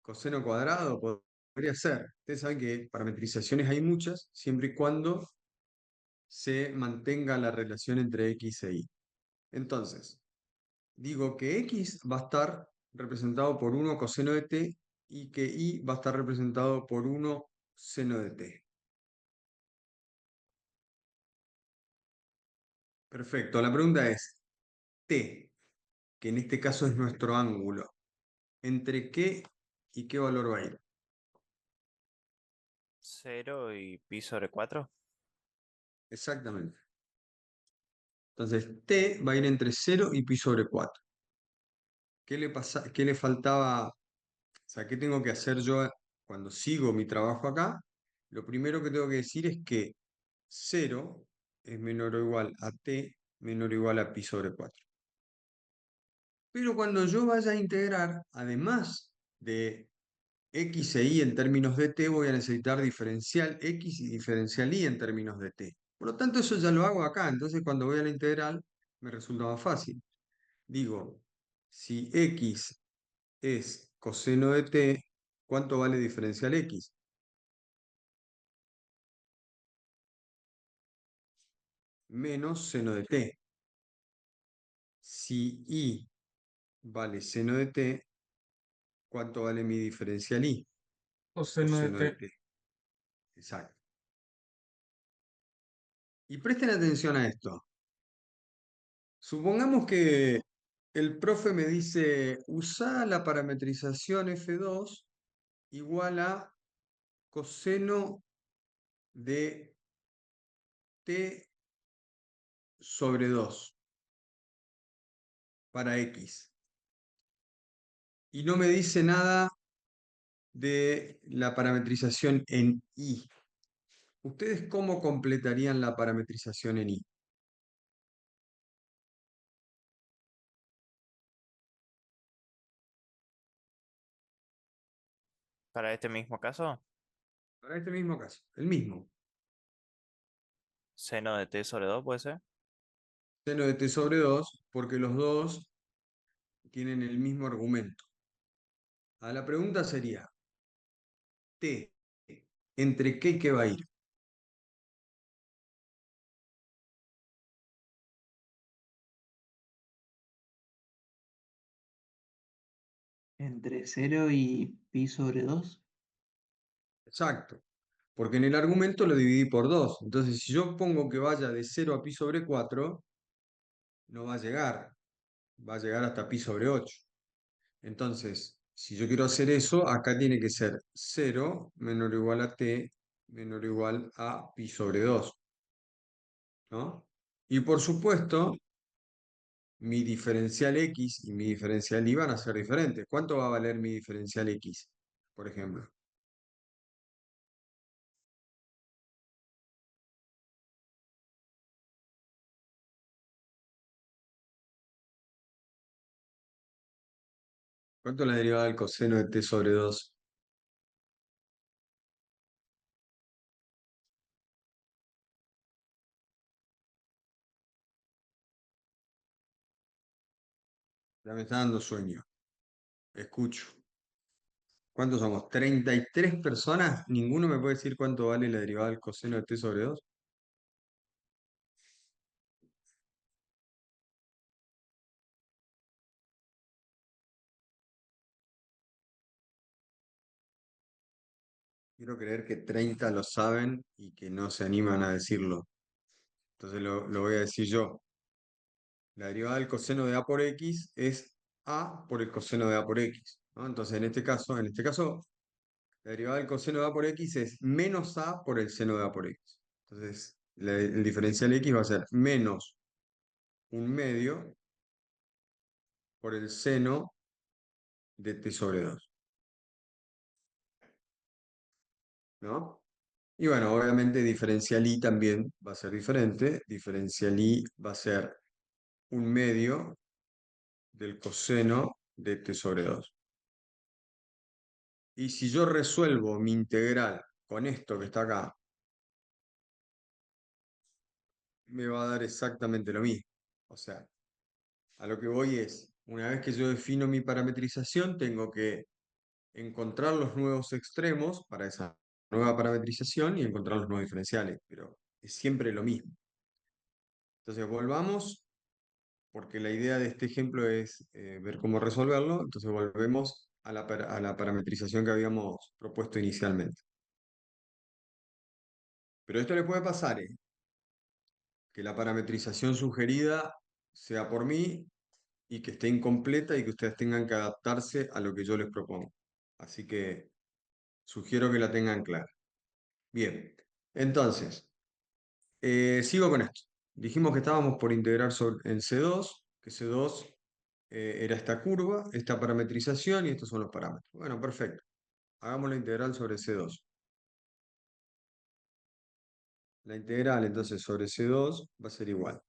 [SPEAKER 1] coseno cuadrado, podría ser. Ustedes saben que parametrizaciones hay muchas, siempre y cuando se mantenga la relación entre x e y. Entonces, digo que x va a estar representado por 1 coseno de t y que y va a estar representado por 1 seno de t. Perfecto, la pregunta es, t, que en este caso es nuestro ángulo, ¿entre qué y qué valor va a ir?
[SPEAKER 3] 0 y pi sobre 4.
[SPEAKER 1] Exactamente. Entonces, t va a ir entre 0 y pi sobre 4. ¿Qué le faltaba? O sea, ¿qué tengo que hacer yo cuando sigo mi trabajo acá? Lo primero que tengo que decir es que 0 es menor o igual a t menor o igual a pi sobre 4. Pero cuando yo vaya a integrar, además de x e y en términos de t, voy a necesitar diferencial x y diferencial y en términos de t. Por lo tanto, eso ya lo hago acá. Entonces, cuando voy a la integral, me resulta más fácil. Digo, si x es coseno de t, ¿cuánto vale diferencial x? Menos seno de t. Si y vale seno de t, ¿cuánto vale mi diferencial y?
[SPEAKER 5] Coseno de
[SPEAKER 1] Coseno de
[SPEAKER 5] t.
[SPEAKER 1] t. Exacto. Y presten atención a esto. Supongamos que el profe me dice, usa la parametrización F2 igual a coseno de t sobre 2 para x. Y no me dice nada de la parametrización en y. ¿Ustedes cómo completarían la parametrización en y?
[SPEAKER 3] Para este mismo caso,
[SPEAKER 1] Para este mismo caso, el mismo.
[SPEAKER 3] seno de t sobre 2 puede ser.
[SPEAKER 1] Seno de t sobre 2, porque los dos tienen el mismo argumento. A la pregunta sería, t, ¿entre qué y qué va a ir?
[SPEAKER 2] Entre 0 y pi sobre 2.
[SPEAKER 1] Exacto. Porque en el argumento lo dividí por 2. Entonces, si yo pongo que vaya de 0 a pi sobre 4, no va a llegar. Va a llegar hasta pi sobre 8. Entonces, si yo quiero hacer eso, acá tiene que ser 0 menor o igual a t menor o igual a pi sobre 2. ¿No? Y por supuesto, mi diferencial x y mi diferencial y van a ser diferentes. ¿Cuánto va a valer mi diferencial x, por ejemplo? ¿Cuánto es la derivada del coseno de t sobre 2? Ya me está dando sueño. Escucho. ¿Cuántos somos? 33 personas. ¿Ninguno me puede decir cuánto vale la derivada del coseno de t sobre 2? Quiero creer que 30 lo saben y que no se animan a decirlo. Entonces lo voy a decir yo. La derivada del coseno de a por x es a por el coseno de a por x, ¿no? Entonces, en este caso, la derivada del coseno de a por x es menos a por el seno de a por x. Entonces, el diferencial x va a ser menos un medio por el seno de t sobre 2, ¿no? Y bueno, obviamente diferencial y también va a ser diferente. Diferencial y va a ser un medio del coseno de t sobre 2. Y si yo resuelvo mi integral con esto que está acá, me va a dar exactamente lo mismo. O sea, a lo que voy es, una vez que yo defino mi parametrización, tengo que encontrar los nuevos extremos para esa nueva parametrización y encontrar los nuevos diferenciales, pero es siempre lo mismo. Entonces, volvamos, porque la idea de este ejemplo es ver cómo resolverlo, entonces volvemos a a la parametrización que habíamos propuesto inicialmente. Pero esto le puede pasar, que la parametrización sugerida sea por mí y que esté incompleta y que ustedes tengan que adaptarse a lo que yo les propongo. Así que sugiero que la tengan clara. Bien, entonces, sigo con esto. Dijimos que estábamos por integrar en C2, que C2 era esta curva, esta parametrización y estos son los parámetros. Bueno, perfecto. Hagamos la integral sobre C2. La integral entonces sobre C2 va a ser igual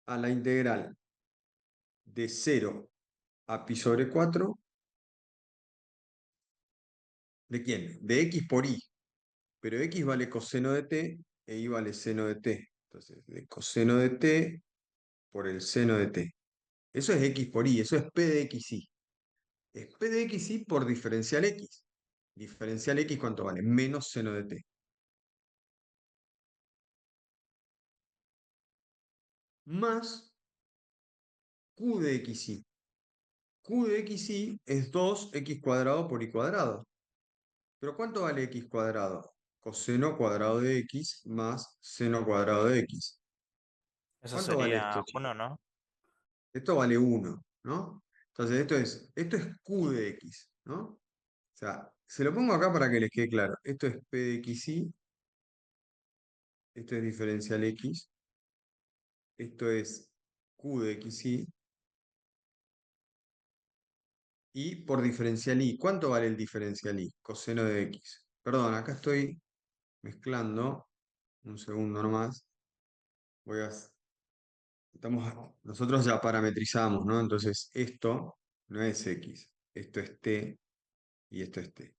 [SPEAKER 1] a la integral de 0 a pi sobre 4. ¿De quién? De x por y. Pero x vale coseno de t e y vale seno de t. Entonces, de coseno de t por el seno de t. Eso es x por y, eso es p de xy. Es p de xy por diferencial x. Diferencial x, ¿cuánto vale? Menos seno de t. Más q de xy. Q de xy es 2x cuadrado por y cuadrado. ¿Pero cuánto vale x cuadrado? Coseno cuadrado de x más seno cuadrado de x.
[SPEAKER 3] Eso
[SPEAKER 1] ¿Cuánto vale
[SPEAKER 3] sería
[SPEAKER 1] esto,
[SPEAKER 3] 1,
[SPEAKER 1] chicos?
[SPEAKER 3] ¿no?
[SPEAKER 1] Esto vale 1, ¿no? Entonces esto es q de x, ¿no? O sea, se lo pongo acá para que les quede claro. Esto es p de xy, esto es diferencial x, esto es q de xy, y por diferencial y, ¿cuánto vale el diferencial y? Coseno de x. Perdón, acá estoy mezclando, un segundo nomás. Voy a, nosotros ya parametrizamos, ¿no? Entonces esto no es x, esto es t y esto es t.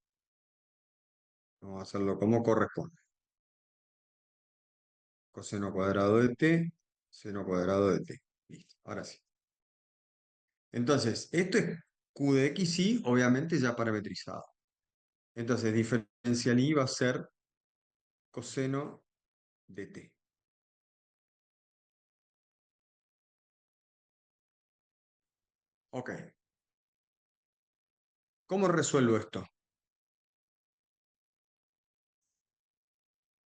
[SPEAKER 1] Vamos a hacerlo como corresponde. Coseno cuadrado de t, seno cuadrado de t. Listo, ahora sí. Entonces, esto es q de xy, obviamente ya parametrizado. Entonces, diferencial y va a ser coseno de t. Ok. ¿Cómo resuelvo esto?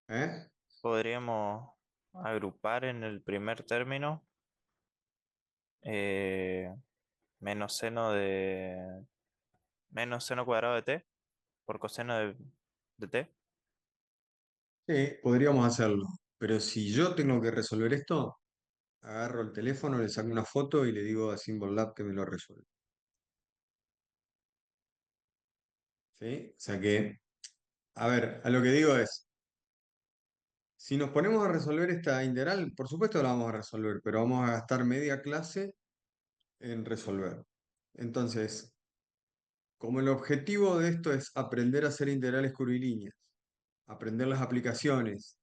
[SPEAKER 1] ¿Eh?
[SPEAKER 3] Podríamos agrupar en el primer término eh, menos seno de menos seno cuadrado de t por coseno de t.
[SPEAKER 1] Sí, podríamos hacerlo. Pero si yo tengo que resolver esto, agarro el teléfono, le saco una foto y le digo a Symbol Lab que me lo resuelva. ¿Sí? O sea que, a ver, a lo que digo es, si nos ponemos a resolver esta integral, por supuesto la vamos a resolver, pero vamos a gastar media clase en resolver. Entonces, como el objetivo de esto es aprender a hacer integrales curvilíneas, aprender las aplicaciones,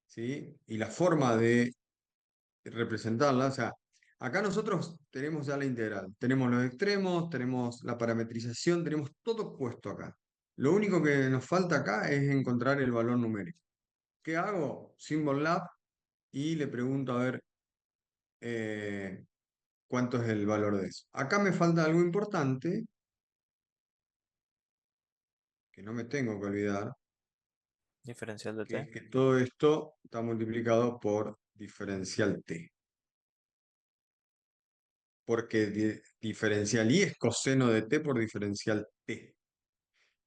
[SPEAKER 1] ¿sí? Y la forma de representarla, o sea, acá nosotros tenemos ya la integral, tenemos los extremos, tenemos la parametrización, tenemos todo puesto acá. Lo único que nos falta acá es encontrar el valor numérico. ¿Qué hago? Symbol Lab y le pregunto a ver eh, cuánto es el valor de eso. Acá me falta algo importante que no me tengo que olvidar,
[SPEAKER 3] Diferencial de
[SPEAKER 1] que
[SPEAKER 3] t.
[SPEAKER 1] es que todo esto está multiplicado por diferencial t. Porque diferencial y es coseno de t por diferencial t.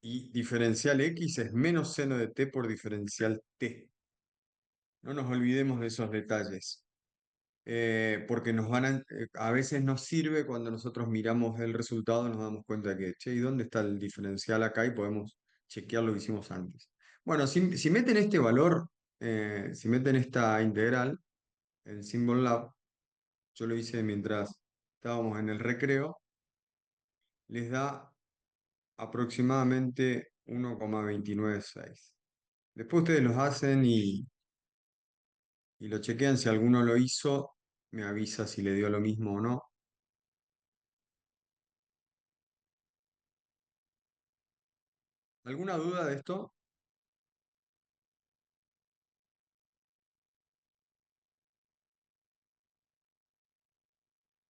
[SPEAKER 1] Y diferencial x es menos seno de t por diferencial t. No nos olvidemos de esos detalles, porque a veces nos sirve cuando nosotros miramos el resultado, nos damos cuenta que, che, ¿y dónde está el diferencial acá? Y podemos chequear lo que hicimos antes. Bueno, si meten este valor, si meten esta integral en Symbol Lab, yo lo hice mientras estábamos en el recreo, les da aproximadamente 1,296. Después ustedes los hacen y lo chequean. Si alguno lo hizo, me avisa si le dio lo mismo o no. ¿Alguna duda de esto?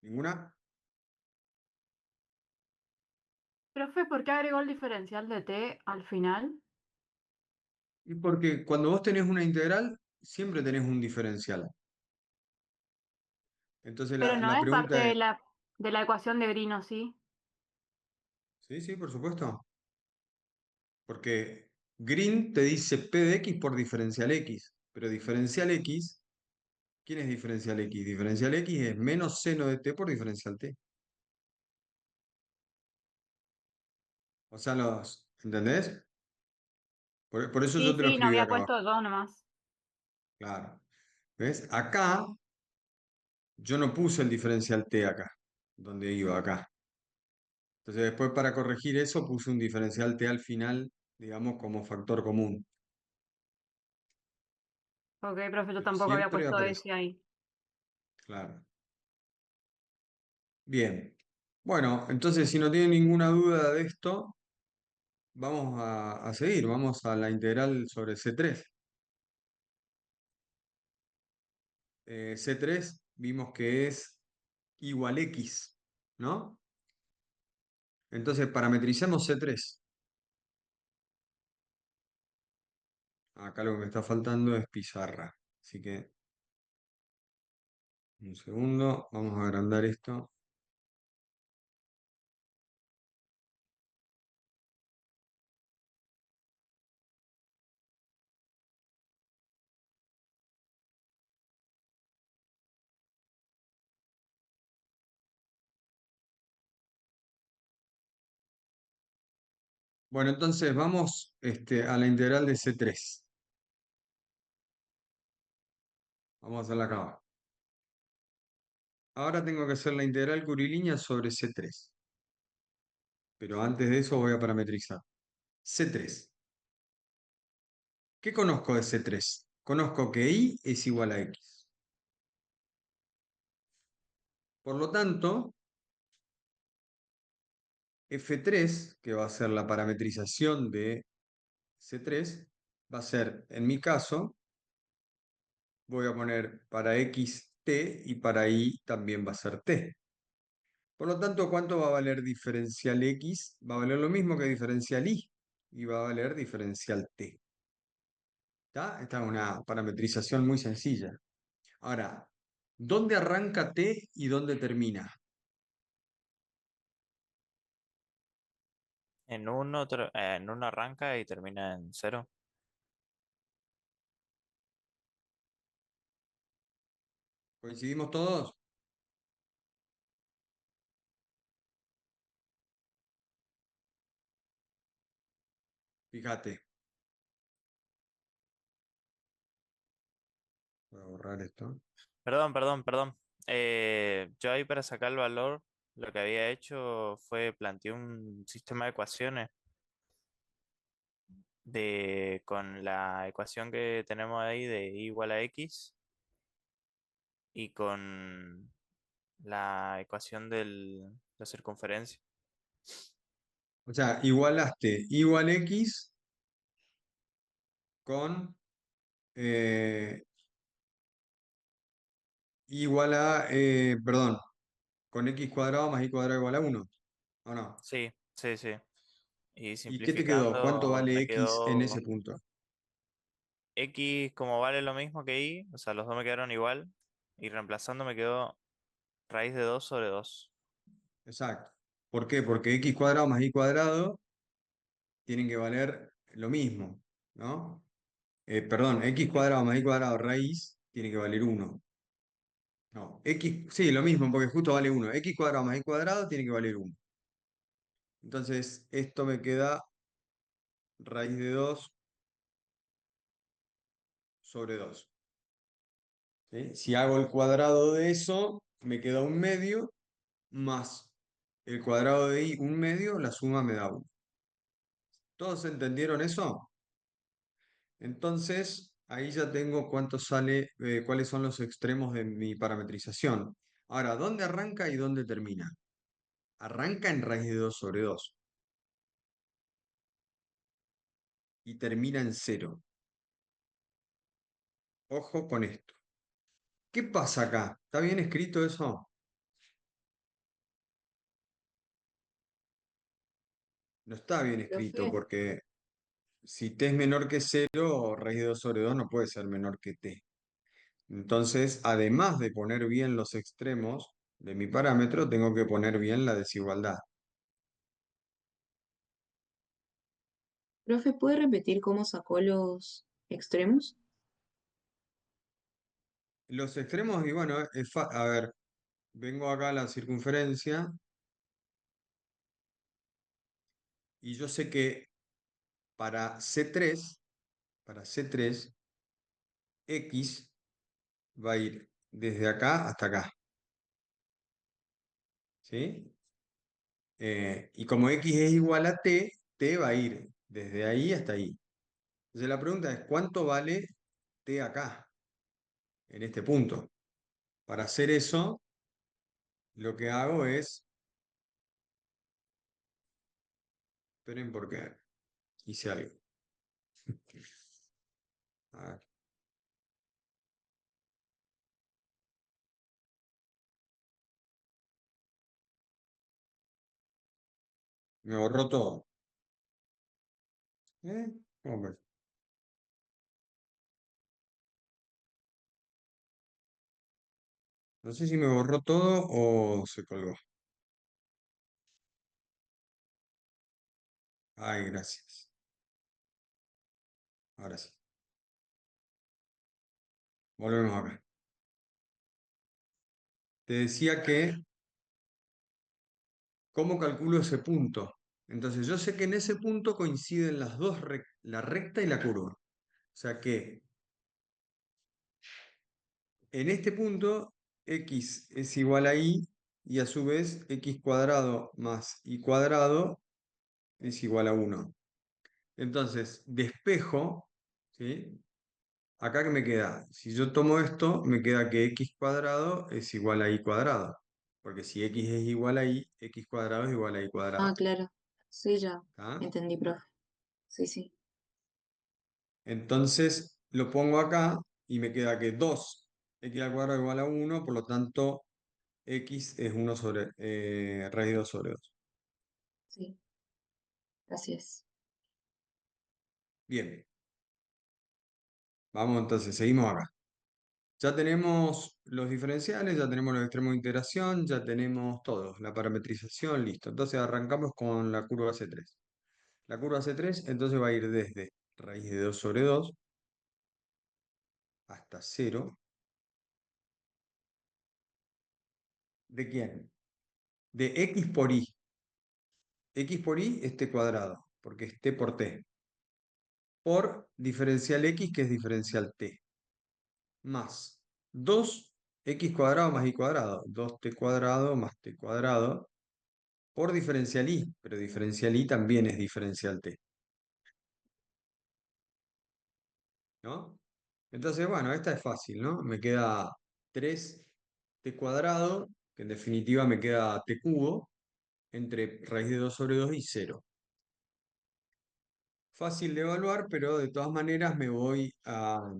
[SPEAKER 1] ¿Ninguna?
[SPEAKER 6] Profe, ¿por qué agregó el diferencial de t al final?
[SPEAKER 1] Y porque cuando vos tenés una integral, siempre tenés un diferencial. Entonces
[SPEAKER 6] Pero no
[SPEAKER 1] la
[SPEAKER 6] es parte
[SPEAKER 1] pregunta es,
[SPEAKER 6] de la ecuación de Green, ¿sí?
[SPEAKER 1] sí, sí, por supuesto. Porque Green te dice P de X por diferencial X. Pero diferencial X, ¿quién es diferencial X? Diferencial X es menos seno de T por diferencial T. O sea, ¿entendés? Por eso
[SPEAKER 6] Sí,
[SPEAKER 1] yo te lo
[SPEAKER 6] sí, no
[SPEAKER 1] escribí
[SPEAKER 6] había
[SPEAKER 1] acá abajo.
[SPEAKER 6] puesto dos nomás.
[SPEAKER 1] Claro. ¿Ves? Acá yo no puse el diferencial T acá, donde iba acá. Entonces después para corregir eso puse un diferencial T al final, digamos, como factor común.
[SPEAKER 6] Ok, profe, yo
[SPEAKER 1] Pero
[SPEAKER 6] tampoco había
[SPEAKER 1] siempre
[SPEAKER 6] puesto
[SPEAKER 1] aparece.
[SPEAKER 6] ese ahí.
[SPEAKER 1] Claro. Bien. Bueno, entonces si no tienen ninguna duda de esto, vamos a seguir. Vamos a la integral sobre C3. C3 vimos que es igual X, ¿no? Entonces parametricemos C3. Acá lo que me está faltando es pizarra. Así que un segundo, vamos a agrandar esto. Bueno, entonces vamos a la integral de C3. Vamos a hacerla acá. Ahora tengo que hacer la integral curilínea sobre C3. Pero antes de eso voy a parametrizar. C3. ¿Qué conozco de C3? Conozco que Y es igual a X. Por lo tanto, F3, que va a ser la parametrización de C3, va a ser, en mi caso, voy a poner para X T y para Y también va a ser T. Por lo tanto, ¿cuánto va a valer diferencial X? Va a valer lo mismo que diferencial Y va a valer diferencial T. ¿Está? Esta es una parametrización muy sencilla. Ahora, ¿dónde arranca T y dónde termina?
[SPEAKER 3] En uno arranca y termina en cero.
[SPEAKER 1] ¿Coincidimos todos? Fíjate. Voy a borrar esto.
[SPEAKER 3] Perdón. Yo ahí para sacar el valor, lo que había hecho fue plantear un sistema de ecuaciones con la ecuación que tenemos ahí de y igual a x y con la ecuación de la circunferencia.
[SPEAKER 1] O sea, igualaste igual X con eh, perdón, con X cuadrado más Y cuadrado igual a 1. ¿O no?
[SPEAKER 3] Sí, sí, sí. Y
[SPEAKER 1] ¿Y qué te quedó? ¿Cuánto
[SPEAKER 3] simplificando
[SPEAKER 1] vale
[SPEAKER 3] me
[SPEAKER 1] X en ese
[SPEAKER 3] quedó
[SPEAKER 1] punto?
[SPEAKER 3] x como vale lo mismo que y, o sea, los dos me quedaron igual. Y reemplazando me quedó raíz de 2 sobre 2.
[SPEAKER 1] Exacto. ¿Por qué? Porque X cuadrado más Y cuadrado tienen que valer lo mismo, ¿no? Perdón, x cuadrado más y cuadrado raíz tiene que valer 1. No, x, sí, lo mismo, porque justo vale 1. X cuadrado más y cuadrado tiene que valer 1. Entonces, esto me queda raíz de 2 sobre 2. ¿Sí? Si hago el cuadrado de eso, me queda 1/2 más el cuadrado de y 1/2, la suma me da 1. ¿Todos entendieron eso? Entonces, ahí ya tengo cuánto sale, cuáles son los extremos de mi parametrización. Ahora, ¿dónde arranca y dónde termina? Arranca en raíz de 2 sobre 2 y termina en 0. Ojo con esto. ¿Qué pasa acá? ¿Está bien escrito eso? No está bien escrito
[SPEAKER 4] Profe,
[SPEAKER 1] porque si t es menor que 0, raíz de 2 sobre 2 no puede ser menor que t. Entonces, además de poner bien los extremos de mi parámetro, tengo que poner bien la desigualdad.
[SPEAKER 4] profe, ¿puede repetir cómo sacó los extremos?
[SPEAKER 1] Los extremos, y bueno, a ver, vengo acá a la circunferencia y yo sé que para C3, para C3, X va a ir desde acá hasta acá. ¿Sí? Y como X es igual a T, T va a ir desde ahí hasta ahí. Entonces la pregunta es, ¿cuánto vale T acá, en este punto? Para hacer eso, lo que hago es, esperen porque hice algo. A ver, me borró todo. ¿Eh? ¿Cómo que? No sé si me borró todo o se colgó. Ay, gracias. Ahora sí. Volvemos acá. Te decía que, ¿cómo calculo ese punto? Entonces, yo sé que en ese punto coinciden las dos, la recta y la curva. O sea que en este punto, x es igual a y, y a su vez x cuadrado más y cuadrado es igual a 1. Entonces, despejo, ¿sí? Acá que me queda, si yo tomo esto, me queda que x cuadrado es igual a y cuadrado. Porque si x es igual a y, x cuadrado es igual a y
[SPEAKER 4] Ah,
[SPEAKER 1] cuadrado.
[SPEAKER 4] claro. Sí, ya
[SPEAKER 1] ¿Tá?
[SPEAKER 4] entendí, profe. Sí, sí.
[SPEAKER 1] Entonces lo pongo acá y me queda que 2x al cuadrado igual a 1, por lo tanto x es 1 sobre raíz de 2 sobre 2.
[SPEAKER 4] Sí, gracias.
[SPEAKER 1] Bien, vamos entonces, seguimos acá. Ya tenemos los diferenciales, ya tenemos los extremos de integración, ya tenemos todo, la parametrización, listo. Entonces arrancamos con la curva C3. La curva C3 entonces va a ir desde raíz de 2 sobre 2 hasta 0. ¿De quién? De x por y. X por y es t cuadrado, porque es t por t. Por diferencial x, que es diferencial t. Más 2x cuadrado más y cuadrado. 2t cuadrado más t cuadrado. Por diferencial y, pero diferencial y también es diferencial t. ¿No? Entonces, bueno, esta es fácil, ¿no? Me queda 3t cuadrado, que en definitiva me queda t cubo, entre raíz de 2 sobre 2 y 0. Fácil de evaluar, pero de todas maneras me voy a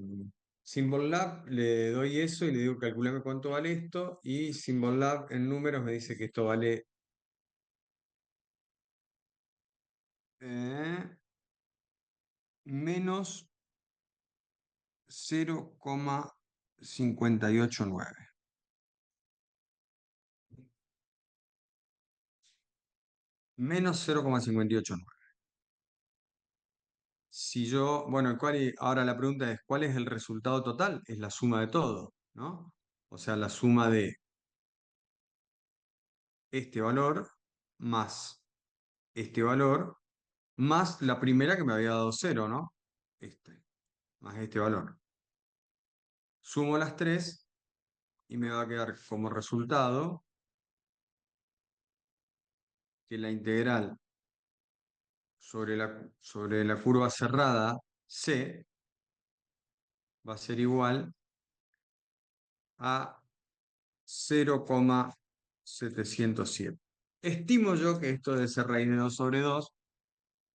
[SPEAKER 1] Symbol Lab, le doy eso y le digo calculame cuánto vale esto, y Symbol Lab en números me dice que esto vale menos 0,589. Menos 0,589. si yo, bueno, ahora la pregunta es, ¿cuál es el resultado total? Es la suma de todo, ¿no? O sea, la suma de este valor más este valor más la primera que me había dado 0, ¿no? Este, más este valor. Sumo las tres y me va a quedar como resultado que la integral sobre la curva cerrada C va a ser igual a 0,707. Estimo yo que esto debe ser raíz de 2 sobre 2.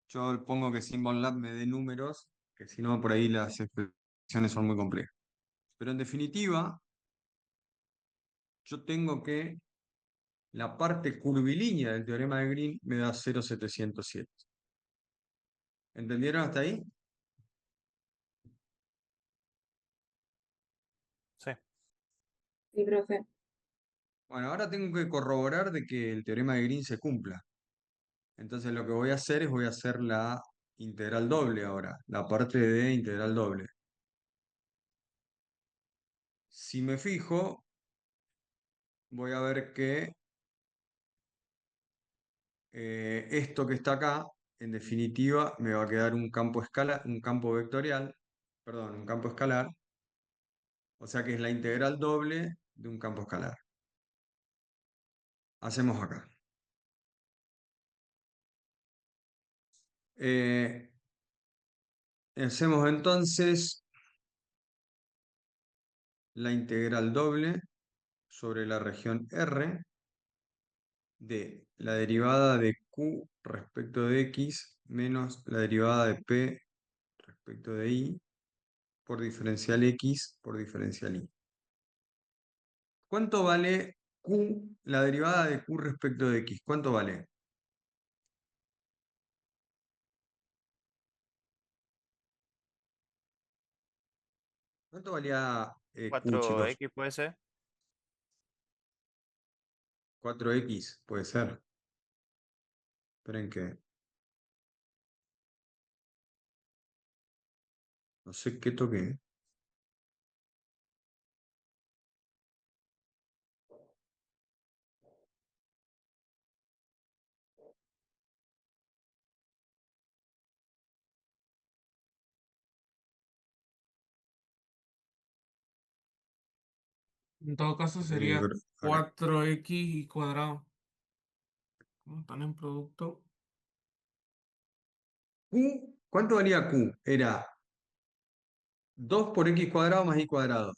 [SPEAKER 1] Yo pongo que SymbolLab me dé números, que si no por ahí las expresiones son muy complejas. Pero en definitiva, yo tengo que la parte curvilínea del teorema de Green me da 0,707. ¿Entendieron hasta ahí?
[SPEAKER 3] Sí.
[SPEAKER 4] Sí, profe.
[SPEAKER 1] Bueno, ahora tengo que corroborar de que el teorema de Green se cumpla. Entonces lo que voy a hacer es voy a hacer la integral doble ahora, la parte de integral doble. Si me fijo, voy a ver que esto que está acá, en definitiva, me va a quedar un campo escalar, un campo vectorial, perdón, un campo escalar, o sea que es la integral doble de un campo escalar. Hacemos acá. Eh, Hacemos entonces la integral doble sobre la región R de la derivada de Q respecto de X menos la derivada de P respecto de Y por diferencial X por diferencial Y. ¿Cuánto vale Q, la derivada de Q respecto de X? ¿Cuánto vale? ¿Cuánto valía Q, chicos?
[SPEAKER 3] 4x puede ser.
[SPEAKER 1] 4X, puede ser. Esperen que no sé qué toqué.
[SPEAKER 5] En todo caso sería 4x y cuadrado. Como están en producto.
[SPEAKER 1] Q, ¿cuánto valía Q? Era 2 por x cuadrado más y cuadrado.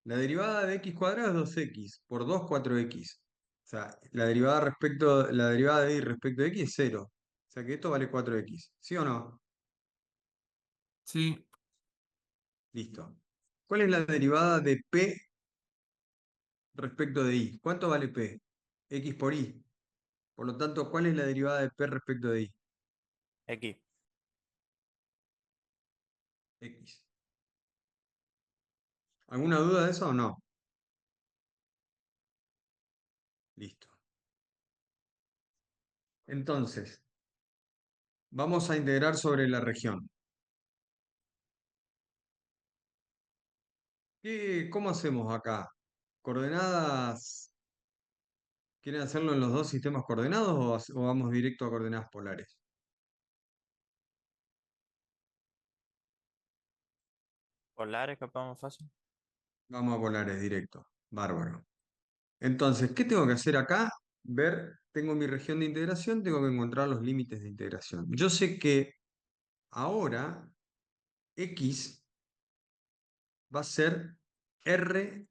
[SPEAKER 1] La derivada de x cuadrado es 2x, por 2, 4x. O sea, la derivada de y respecto de x es 0. O sea que esto vale 4x. ¿Sí o no?
[SPEAKER 5] Sí,
[SPEAKER 1] Listo. ¿Cuál es la derivada de p respecto de y? ¿Cuánto vale p? X por y. Por lo tanto, ¿cuál es la derivada de p respecto de y?
[SPEAKER 3] X.
[SPEAKER 1] X. ¿Alguna duda de eso o no? Listo. Entonces, vamos a integrar sobre la región. ¿Cómo hacemos acá? ¿Coordenadas? ¿Quieren hacerlo en los dos sistemas coordenados o vamos directo a coordenadas polares?
[SPEAKER 3] Polares, capaz más fácil.
[SPEAKER 1] Vamos a polares directo. Bárbaro. Entonces, ¿qué tengo que hacer acá? Ver, tengo mi región de integración, tengo que encontrar los límites de integración. Yo sé que ahora x va a ser r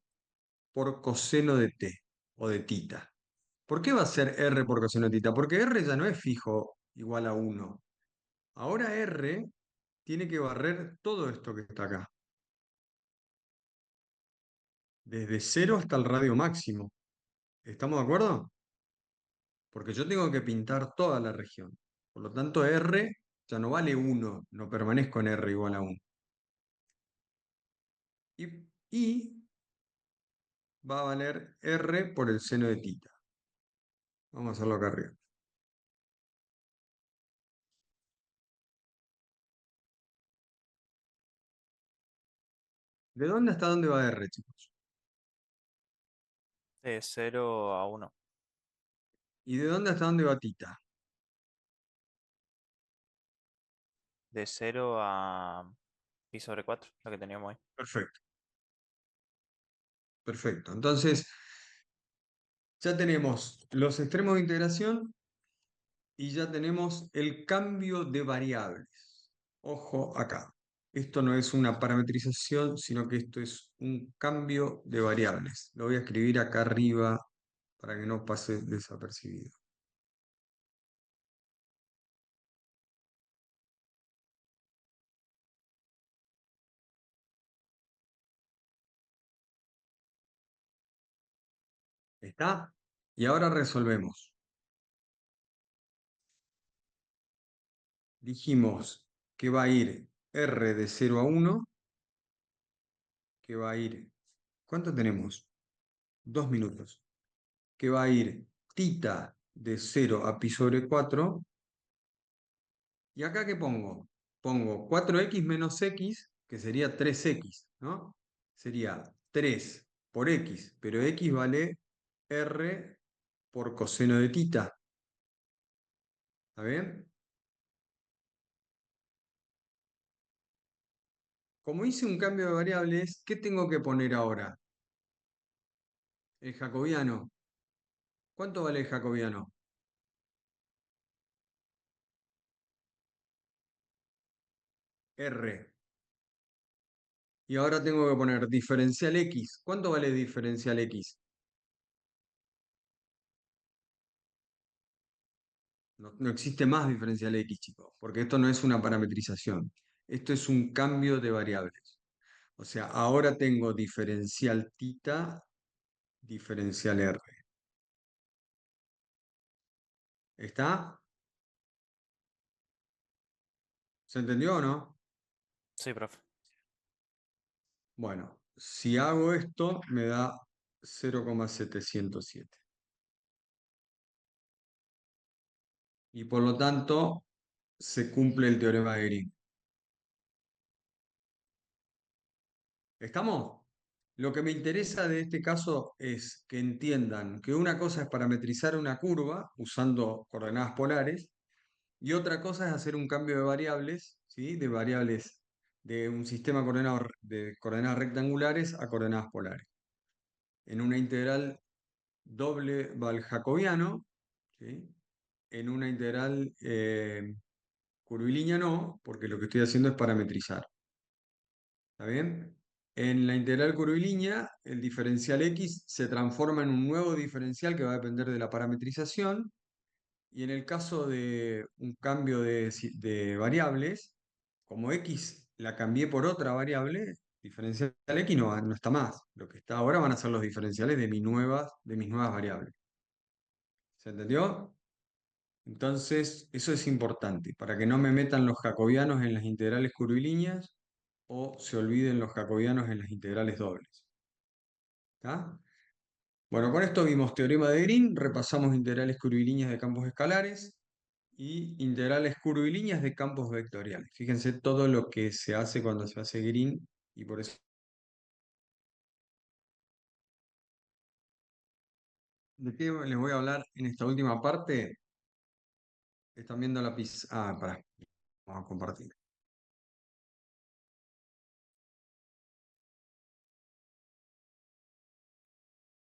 [SPEAKER 1] por coseno de t o de tita. ¿Por qué va a ser r por coseno de tita? Porque r ya no es fijo igual a 1. Ahora r tiene que barrer todo esto que está acá. Desde 0 hasta el radio máximo. ¿Estamos de acuerdo? Porque yo tengo que pintar toda la región. Por lo tanto, R ya no vale 1, no permanezco en R igual a 1. Y va a valer R por el seno de tita. Vamos a hacerlo acá arriba. ¿De dónde hasta dónde va R, chicos?
[SPEAKER 3] De 0 a 1.
[SPEAKER 1] ¿Y de dónde hasta dónde va tita?
[SPEAKER 3] De 0 a pi sobre 4, la que teníamos ahí.
[SPEAKER 1] Perfecto, perfecto. Entonces, ya tenemos los extremos de integración y ya tenemos el cambio de variables. Ojo acá. Esto no es una parametrización, sino que esto es un cambio de variables. Lo voy a escribir acá arriba para que no pase desapercibido. ¿Está? Y ahora resolvemos. Dijimos que va a ir R de 0 a 1, que va a ir... ¿Cuánto tenemos? 2 minutos. Que va a ir tita de 0 a pi sobre 4. ¿Y acá qué pongo? Pongo 4x menos x, que sería 3x, ¿no? Sería 3 por x, pero x vale r por coseno de tita. ¿Está bien? Como hice un cambio de variables, ¿qué tengo que poner ahora? El jacobiano. ¿Cuánto vale el jacobiano? R. Y ahora tengo que poner diferencial x. ¿Cuánto vale diferencial x? No, no existe más diferencial x, chicos, porque esto no es una parametrización. Esto es un cambio de variables. O sea, ahora tengo diferencial tita, diferencial r. ¿Está? ¿Se entendió o no?
[SPEAKER 3] Sí, profe.
[SPEAKER 1] Bueno, si hago esto, me da 0,707. Y por lo tanto, se cumple el teorema de Green. ¿Estamos? Lo que me interesa de este caso es que entiendan que una cosa es parametrizar una curva usando coordenadas polares y otra cosa es hacer un cambio de variables, ¿sí? De variables de un sistema de coordenadas rectangulares a coordenadas polares. En una integral doble va el jacobiano, ¿sí? En una integral curvilínea no, porque lo que estoy haciendo es parametrizar. ¿Está bien? En la integral curvilínea, el diferencial x se transforma en un nuevo diferencial que va a depender de la parametrización. Y en el caso de un cambio de variables, como x la cambié por otra variable, diferencial x no está más. Lo que está ahora van a ser los diferenciales de mis nuevas variables. ¿Se entendió? Entonces, eso es importante, para que no me metan los jacobianos en las integrales curvilíneas o se olviden los jacobianos en las integrales dobles. ¿Está? Bueno, con esto vimos teorema de Green, repasamos integrales curvilíneas de campos escalares y integrales curvilíneas de campos vectoriales. Fíjense todo lo que se hace cuando se hace Green y por eso... ¿De qué les voy a hablar en esta última parte? Están viendo la pizza. Ah, pará, vamos a compartir.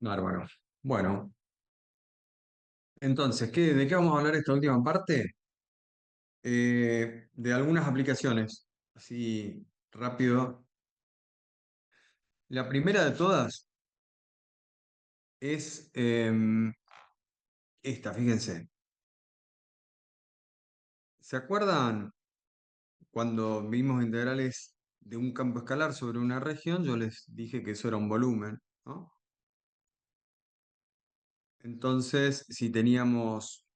[SPEAKER 1] Bárbaro. Bueno, entonces, ¿de qué vamos a hablar esta última parte? De algunas aplicaciones, así rápido. La primera de todas es esta, fíjense. ¿Se acuerdan cuando vimos integrales de un campo escalar sobre una región? Yo les dije que eso era un volumen, ¿no? Entonces, si teníamos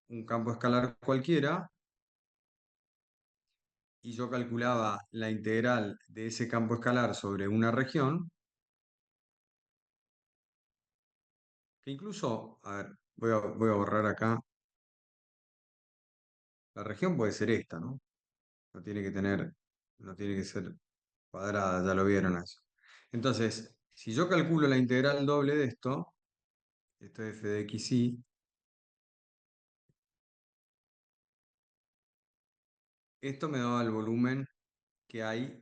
[SPEAKER 1] un campo escalar cualquiera y yo calculaba la integral de ese campo escalar sobre una región, que incluso, a ver, voy a borrar acá, la región puede ser esta, ¿no? No tiene que ser cuadrada, ya lo vieron eso. Entonces, si yo calculo la integral doble de esto es f de xy, esto me da el volumen que hay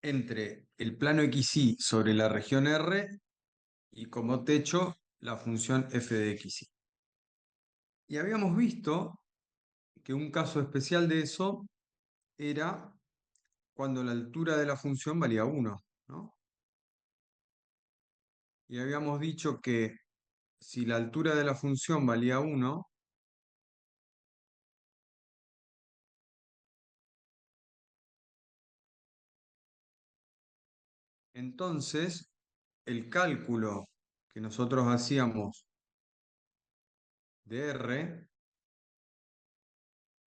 [SPEAKER 1] entre el plano xy sobre la región R y como techo la función f de xy. Y habíamos visto que un caso especial de eso era cuando la altura de la función valía 1, ¿no? Y habíamos dicho que si la altura de la función valía 1, entonces el cálculo que nosotros hacíamos de R,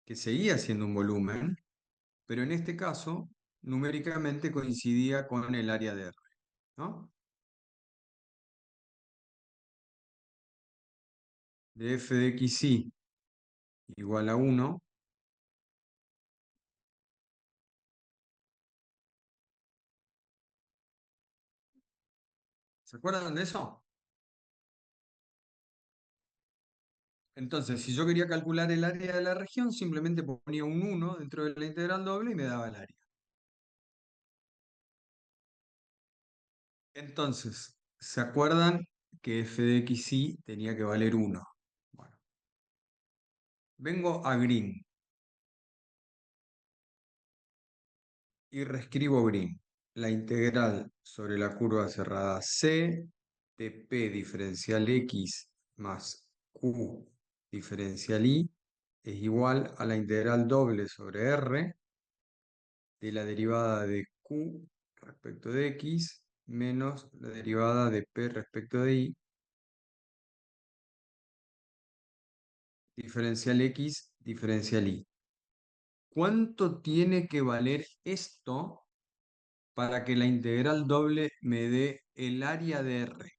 [SPEAKER 1] que seguía siendo un volumen, pero en este caso numéricamente coincidía con el área de R, ¿no? De f de xy igual a 1, ¿se acuerdan de eso? Entonces, si yo quería calcular el área de la región, simplemente ponía un 1 dentro de la integral doble y me daba el área. Entonces, ¿se acuerdan que f de xy tenía que valer 1? Bueno, vengo a Green y reescribo Green. La integral sobre la curva cerrada C de p diferencial x más q diferencial y es igual a la integral doble sobre R de la derivada de q respecto de x menos la derivada de p respecto de y diferencial x diferencial y. ¿Cuánto tiene que valer esto para que la integral doble me dé el área de R?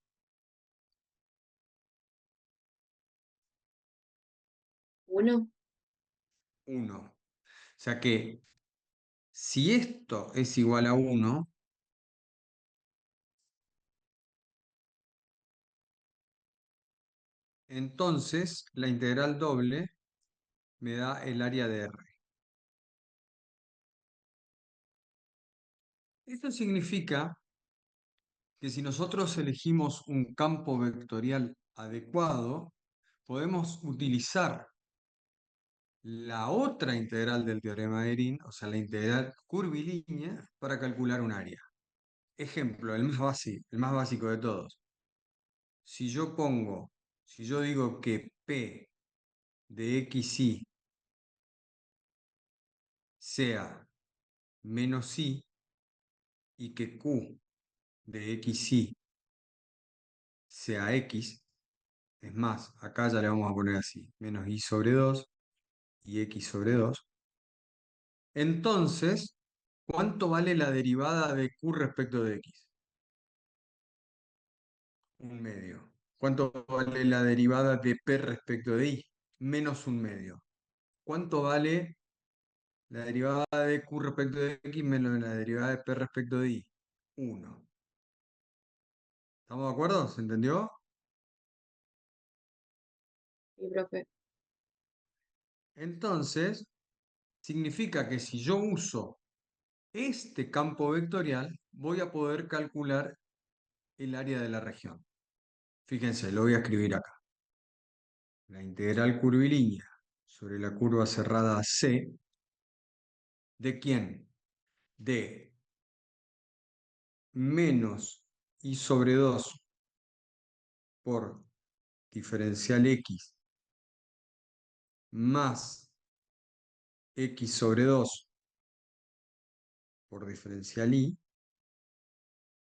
[SPEAKER 4] 1.
[SPEAKER 1] 1. O sea que si esto es igual a 1, entonces la integral doble me da el área de R. Esto significa que si nosotros elegimos un campo vectorial adecuado, podemos utilizar la otra integral del teorema de Green, o sea, la integral curvilínea, para calcular un área. Ejemplo, el más básico de todos. Si yo pongo, si yo digo que P de xy sea menos y y que Q de xy sea x, es más, acá ya le vamos a poner así, menos y sobre 2 y x sobre 2. Entonces, ¿cuánto vale la derivada de q respecto de x? Un medio. ¿Cuánto vale la derivada de p respecto de y? Menos un medio. ¿Cuánto vale la derivada de q respecto de x menos la derivada de p respecto de y? 1. ¿Estamos de acuerdo? ¿Se entendió?
[SPEAKER 4] Sí, profe.
[SPEAKER 1] Entonces, significa que si yo uso este campo vectorial, voy a poder calcular el área de la región. Fíjense, lo voy a escribir acá. La integral curvilínea sobre la curva cerrada C, ¿de quién? De menos y sobre 2 por diferencial x más x sobre 2 por diferencial y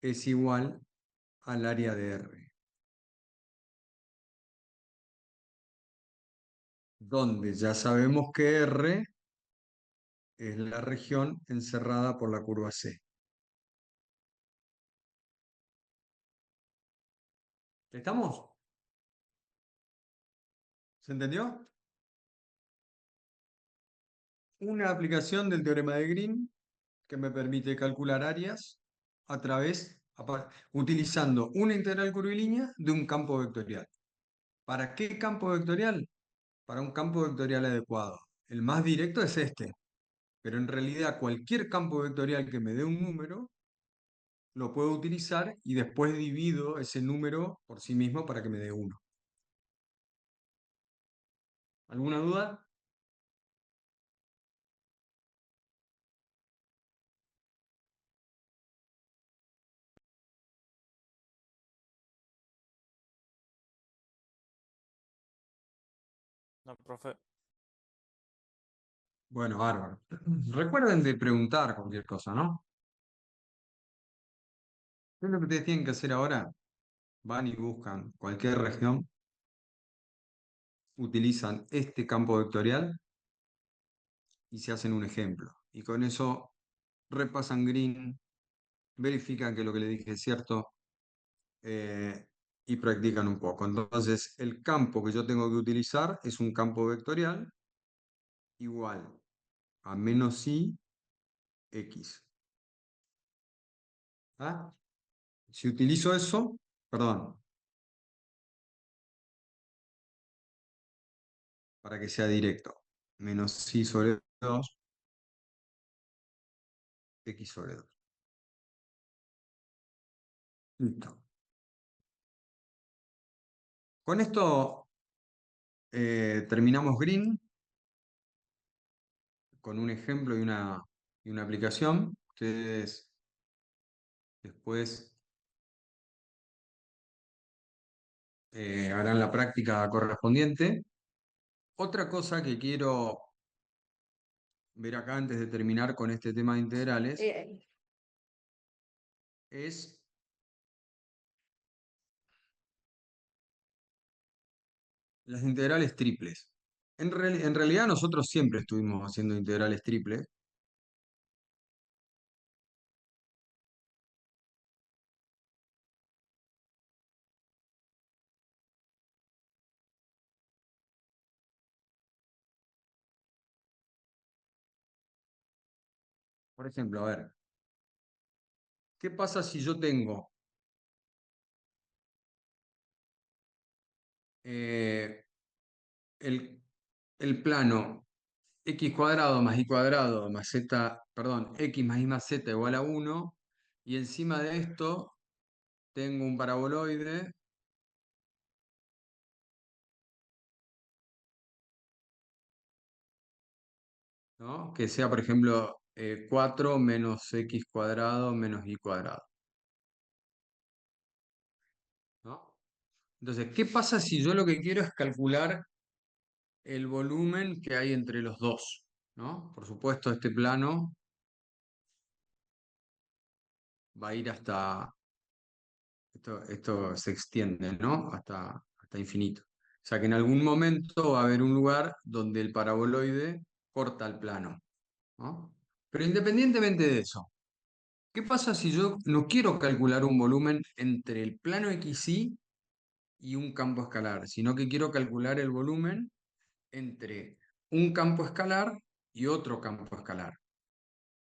[SPEAKER 1] es igual al área de R, donde ya sabemos que R es la región encerrada por la curva C. ¿Estamos? ¿Se entendió? Una aplicación del teorema de Green que me permite calcular áreas a través, utilizando una integral curvilínea de un campo vectorial. ¿Para qué campo vectorial? Para un campo vectorial adecuado. El más directo es este, pero en realidad cualquier campo vectorial que me dé un número, lo puedo utilizar y después divido ese número por sí mismo para que me dé 1. ¿Alguna duda?
[SPEAKER 3] No, profe.
[SPEAKER 1] Bueno, bárbaro. Recuerden de preguntar cualquier cosa, ¿no? ¿Qué es lo que ustedes tienen que hacer ahora? Van y buscan cualquier región, utilizan este campo vectorial y se hacen un ejemplo. Y con eso repasan green, verifican que lo que les dije es cierto y practican un poco. Entonces, el campo que yo tengo que utilizar es un campo vectorial igual a menos i x. ¿Ah? Si utilizo eso, perdón, para que sea directo, menos i sobre 2, x sobre 2. Listo. Con esto terminamos green con un ejemplo y una aplicación. Ustedes después harán la práctica correspondiente. Otra cosa que quiero ver acá antes de terminar con este tema de integrales es las integrales triples. En realidad nosotros siempre estuvimos haciendo integrales triples. Por ejemplo, a ver, ¿qué pasa si yo tengo eh, el, el plano x cuadrado más y cuadrado más z, perdón, x más y más z igual a 1, y encima de esto tengo un paraboloide, ¿no? Que sea, por ejemplo, 4 menos x cuadrado menos y cuadrado, ¿no? Entonces, ¿qué pasa si yo lo que quiero es calcular el volumen que hay entre los dos, ¿no? Por supuesto, este plano va a ir hasta, esto se extiende, ¿no? Hasta infinito. O sea que en algún momento va a haber un lugar donde el paraboloide corta el plano, ¿no? Pero independientemente de eso, ¿qué pasa si yo no quiero calcular un volumen entre el plano XY y un campo escalar, sino que quiero calcular el volumen entre un campo escalar y otro campo escalar?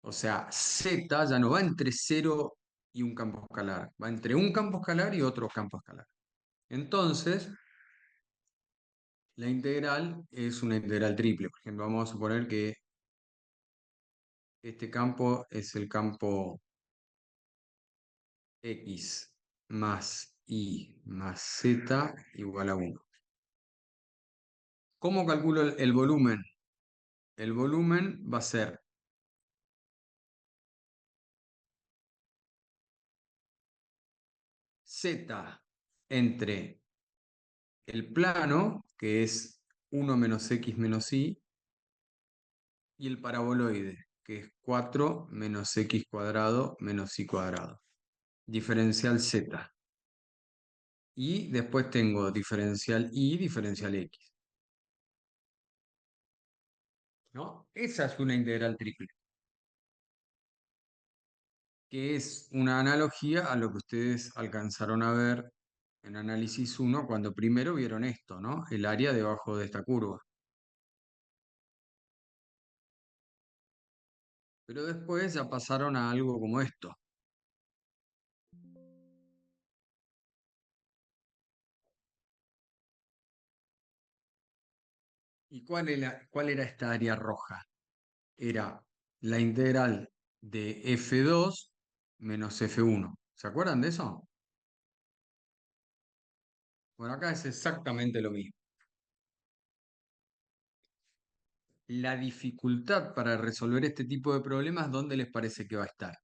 [SPEAKER 1] O sea, Z ya no va entre 0 y un campo escalar, va entre un campo escalar y otro campo escalar. Entonces, la integral es una integral triple. Por ejemplo, vamos a suponer que este campo es el campo x más y más z igual a 1. ¿Cómo calculo el volumen? El volumen va a ser z entre el plano, que es 1 menos x menos y el paraboloide, que es 4 menos x cuadrado menos y cuadrado. Diferencial z. Y después tengo diferencial y diferencial x, ¿no? Esa es una integral triple, que es una analogía a lo que ustedes alcanzaron a ver en análisis 1 cuando primero vieron esto, ¿no? El área debajo de esta curva. pero después ya pasaron a algo como esto. ¿Y cuál era esta área roja? Era la integral de f2 menos f1. ¿Se acuerdan de eso? Bueno, acá es exactamente lo mismo. La dificultad para resolver este tipo de problemas, ¿dónde les parece que va a estar?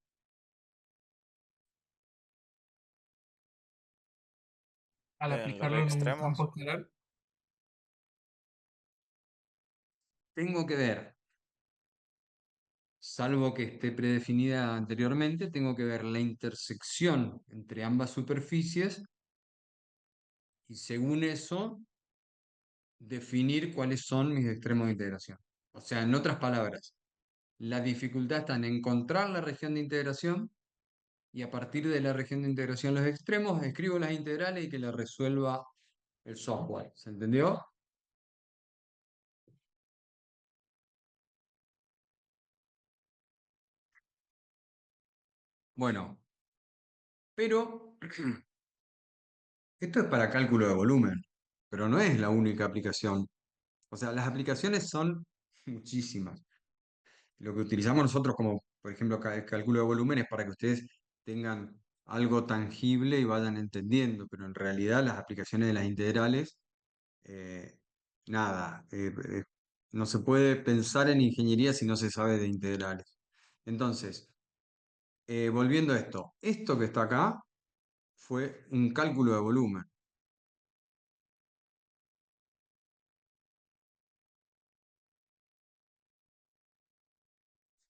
[SPEAKER 5] Al
[SPEAKER 3] En los
[SPEAKER 5] aplicarlo en un campo
[SPEAKER 3] extremos.
[SPEAKER 5] escalar.
[SPEAKER 1] Tengo que ver, salvo que esté predefinida anteriormente, tengo que ver la intersección entre ambas superficies y según eso definir cuáles son mis extremos de integración. O sea, en otras palabras, la dificultad está en encontrar la región de integración y a partir de la región de integración los extremos, escribo las integrales y que la resuelva el software. ¿Se entendió? Bueno, pero esto es para cálculo de volumen, pero no es la única aplicación. O sea, las aplicaciones son muchísimas. Lo que utilizamos nosotros como, por ejemplo, cálculo de volumen es para que ustedes tengan algo tangible y vayan entendiendo, pero en realidad las aplicaciones de las integrales, eh, nada, no se puede pensar en ingeniería si no se sabe de integrales. Entonces, volviendo a esto que está acá fue un cálculo de volumen,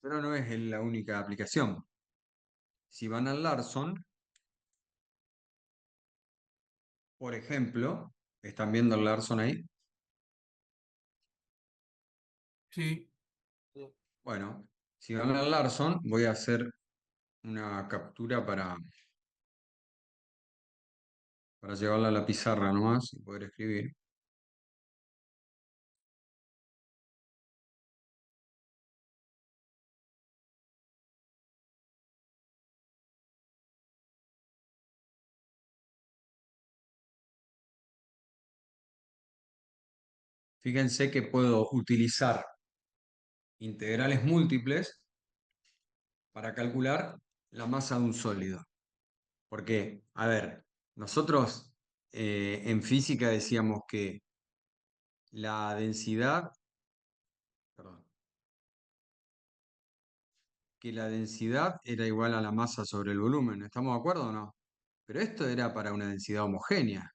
[SPEAKER 1] pero no es la única aplicación. Si van al Larson, por ejemplo, ¿están viendo el Larson ahí?
[SPEAKER 5] Sí,
[SPEAKER 1] Bueno, si van al Larson, voy a hacer una captura para llevarla a la pizarra nomás y poder escribir. Fíjense que puedo utilizar integrales múltiples para calcular la masa de un sólido. Porque, a ver, nosotros en física decíamos que la densidad, perdón, que la densidad era igual a la masa sobre el volumen. ¿Estamos de acuerdo o no? Pero esto era para una densidad homogénea,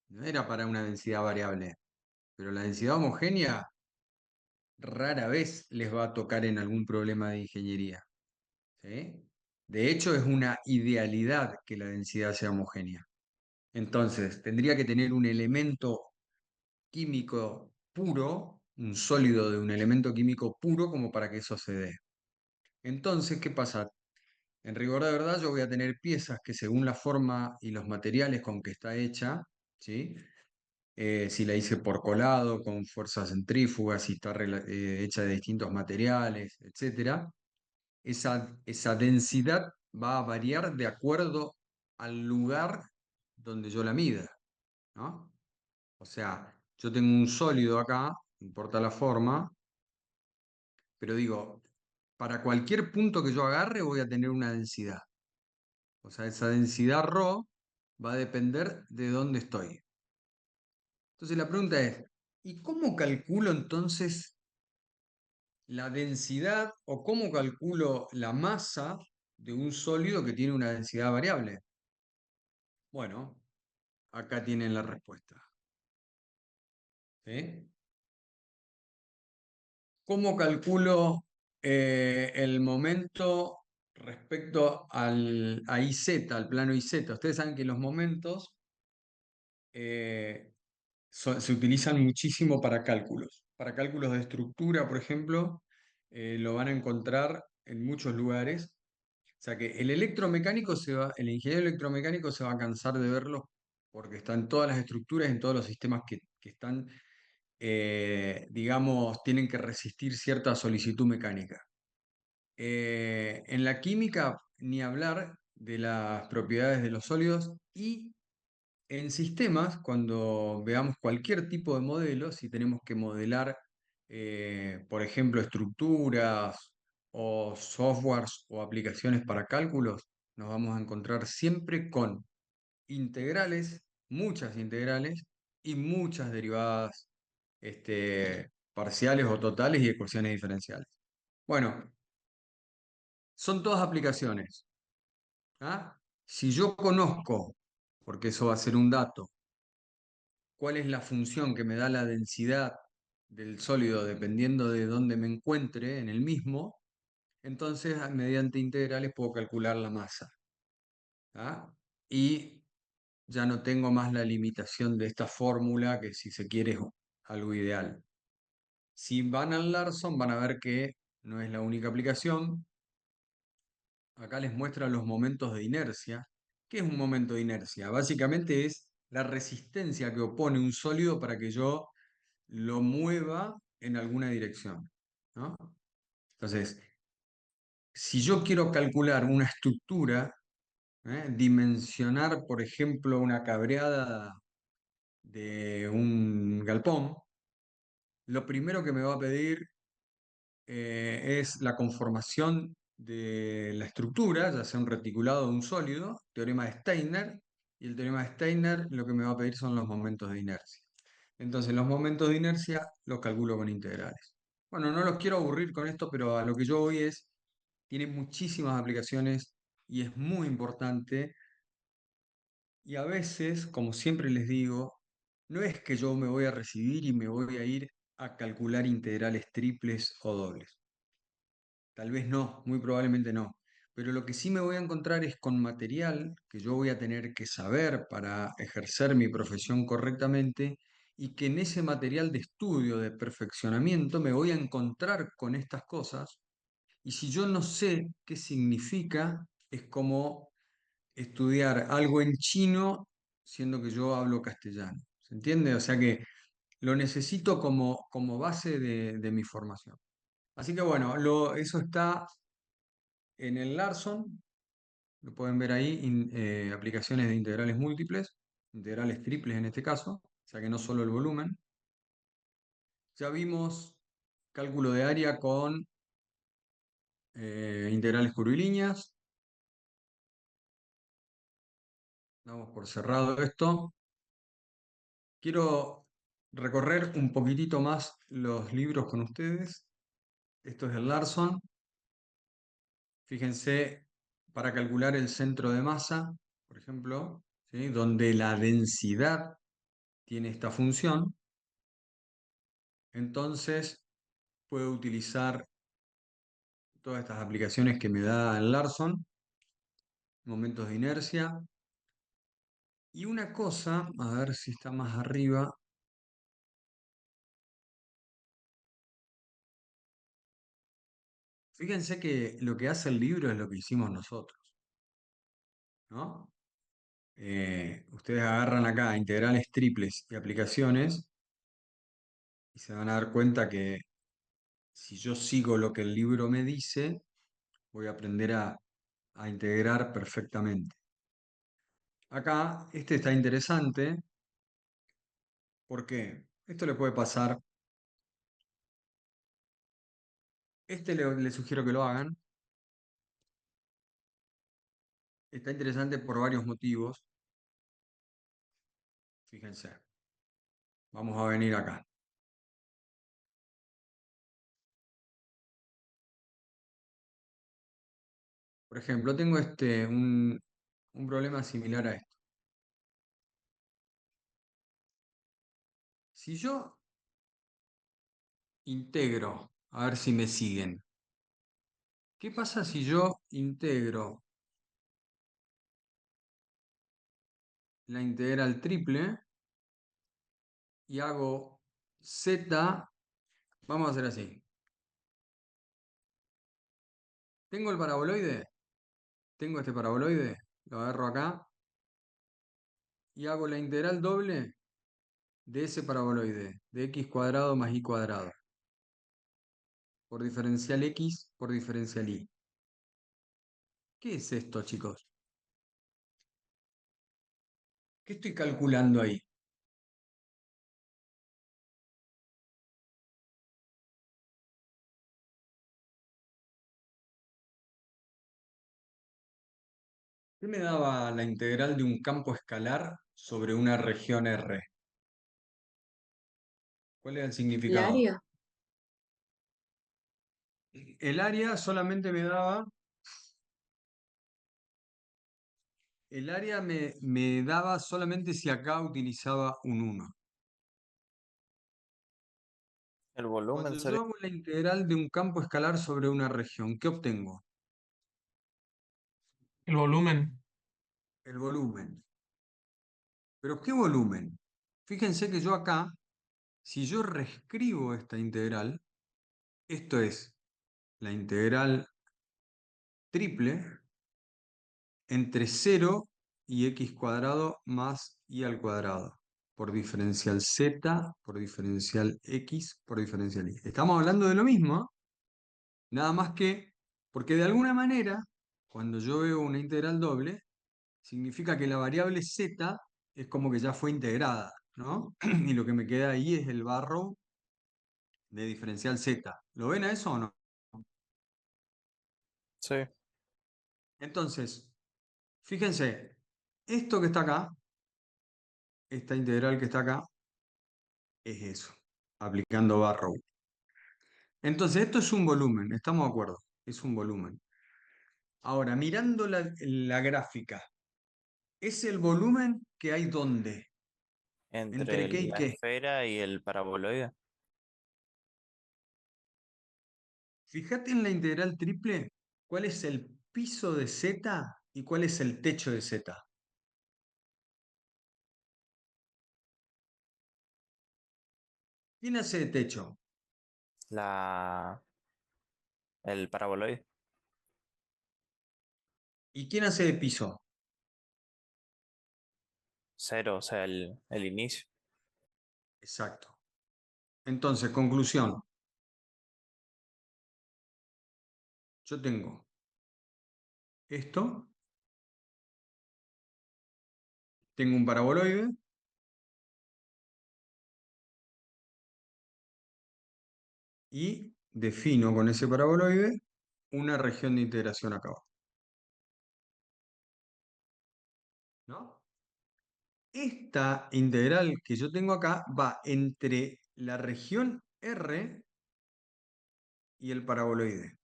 [SPEAKER 1] no era para una densidad variable. Pero la densidad homogénea rara vez les va a tocar en algún problema de ingeniería. ¿Sí? De hecho, es una idealidad que la densidad sea homogénea. Entonces, tendría que tener un elemento químico puro, un sólido de un elemento químico puro como para que eso se dé. Entonces, ¿qué pasa? En rigor de verdad, yo voy a tener piezas que según la forma y los materiales con que está hecha, ¿sí? Si la hice por colado, con fuerzas centrífugas, si está hecha de distintos materiales, etcétera, esa densidad va a variar de acuerdo al lugar donde yo la mida, ¿no? O sea, yo tengo un sólido acá, no importa la forma, pero digo, para cualquier punto que yo agarre voy a tener una densidad. O sea, esa densidad ρ va a depender de dónde estoy. Entonces la pregunta es, ¿y cómo calculo entonces la densidad o cómo calculo la masa de un sólido que tiene una densidad variable? Bueno, acá tienen la respuesta. ¿Sí? ¿Cómo calculo el momento respecto a IZ, al plano IZ? Ustedes saben que los momentos eh, se utilizan muchísimo para cálculos de estructura, por ejemplo, lo van a encontrar en muchos lugares. O sea que el ingeniero electromecánico se va a cansar de verlo porque están todas las estructuras, en todos los sistemas que están, digamos, tienen que resistir cierta solicitud mecánica. En la química, ni hablar de las propiedades de los sólidos y en sistemas, cuando veamos cualquier tipo de modelo, si tenemos que modelar, por ejemplo, estructuras o softwares o aplicaciones para cálculos, nos vamos a encontrar siempre con integrales, muchas integrales y muchas derivadas parciales o totales y ecuaciones diferenciales. Bueno, son todas aplicaciones. ¿Ah? Si yo conozco, porque eso va a ser un dato, cuál es la función que me da la densidad del sólido dependiendo de dónde me encuentre en el mismo, entonces mediante integrales puedo calcular la masa. ¿Ah? Y ya no tengo más la limitación de esta fórmula que si se quiere es algo ideal. Si van al Larson van a ver que no es la única aplicación. Acá les muestra los momentos de inercia. ¿Qué es un momento de inercia? Básicamente es la resistencia que opone un sólido para que yo lo mueva en alguna dirección, ¿no? Entonces, si yo quiero calcular una estructura, dimensionar, por ejemplo, una cabreada de un galpón, lo primero que me va a pedir es la conformación de la estructura, ya sea un reticulado o un sólido, teorema de Steiner, y el teorema de Steiner lo que me va a pedir son los momentos de inercia. Entonces, los momentos de inercia los calculo con integrales. Bueno, no los quiero aburrir con esto, pero a lo que yo voy es, tiene muchísimas aplicaciones y es muy importante. Y a veces, como siempre les digo, no es que yo me voy a recibir y me voy a ir a calcular integrales triples o dobles. Tal vez no, muy probablemente no. Pero lo que sí me voy a encontrar es con material que yo voy a tener que saber para ejercer mi profesión correctamente y que en ese material de estudio, de perfeccionamiento, me voy a encontrar con estas cosas. Y si yo no sé qué significa, es como estudiar algo en chino siendo que yo hablo castellano. ¿Se entiende? O sea que lo necesito como base de mi formación. Así que bueno, eso está en el Larson, lo pueden ver ahí, aplicaciones de integrales múltiples, integrales triples en este caso, o sea que no solo el volumen. Ya vimos cálculo de área con integrales curvilíneas. Damos por cerrado esto. Quiero recorrer un poquitito más los libros con ustedes. Esto es el Larson. Fíjense, para calcular el centro de masa, por ejemplo, ¿sí? Donde la densidad tiene esta función, entonces puedo utilizar todas estas aplicaciones que me da el Larson, momentos de inercia. Y una cosa, a ver si está más arriba. Fíjense que lo que hace el libro es lo que hicimos nosotros, ¿no? Ustedes agarran acá integrales triples y aplicaciones y se van a dar cuenta que si yo sigo lo que el libro me dice, voy a aprender a integrar perfectamente. Acá, este está interesante porque esto le puede pasar, le sugiero que lo hagan, está interesante por varios motivos, fíjense, vamos a venir acá. Por ejemplo, tengo un problema similar a esto. Si yo integro, a ver si me siguen, ¿qué pasa si yo integro la integral triple y hago z, vamos a hacer así. Tengo el paraboloide, tengo este paraboloide, lo agarro acá y hago la integral doble de ese paraboloide, de x cuadrado más y cuadrado. por diferencial X por diferencial Y. ¿Qué es esto, chicos? ¿Qué estoy calculando ahí? ¿Qué me daba la integral de un campo escalar sobre una región R? ¿Cuál era el
[SPEAKER 4] ¿El
[SPEAKER 1] significado?
[SPEAKER 4] área?
[SPEAKER 1] El área solamente me daba, el área me daba solamente si acá utilizaba un 1.
[SPEAKER 3] El volumen
[SPEAKER 1] Cuando
[SPEAKER 3] sería
[SPEAKER 1] yo hago la integral de un campo escalar sobre una región, ¿qué obtengo?
[SPEAKER 5] El volumen.
[SPEAKER 1] El volumen. ¿Pero qué volumen? Fíjense que yo acá, si yo reescribo esta integral, esto es la integral triple entre 0 y x cuadrado más y al cuadrado, por diferencial z, por diferencial x, por diferencial y. Estamos hablando de lo mismo, nada más que, porque de alguna manera, cuando yo veo una integral doble, significa que la variable z es como que ya fue integrada, ¿no? Y lo que me queda ahí es el barro de diferencial z. ¿Lo ven a eso o no?
[SPEAKER 3] sí,
[SPEAKER 1] Entonces, fíjense, esto que está acá, esta integral que está acá, es eso, aplicando Barrow. Entonces, esto es un volumen, estamos de acuerdo, es un volumen. Ahora, mirando la gráfica, ¿es el volumen que hay dónde?
[SPEAKER 3] entre
[SPEAKER 1] ¿Entre qué y
[SPEAKER 3] la
[SPEAKER 1] qué?
[SPEAKER 3] esfera y el paraboloide.
[SPEAKER 1] Fíjate en la integral triple, ¿cuál es el piso de z y cuál es el techo de z? ¿Quién hace de techo?
[SPEAKER 3] La, el paraboloide.
[SPEAKER 1] ¿Y quién hace de piso?
[SPEAKER 3] Cero, o sea, el inicio.
[SPEAKER 1] Exacto. Entonces, conclusión, yo tengo esto, tengo un paraboloide y defino con ese paraboloide una región de integración acá abajo, ¿no? Esta integral que yo tengo acá va entre la región R y el paraboloide.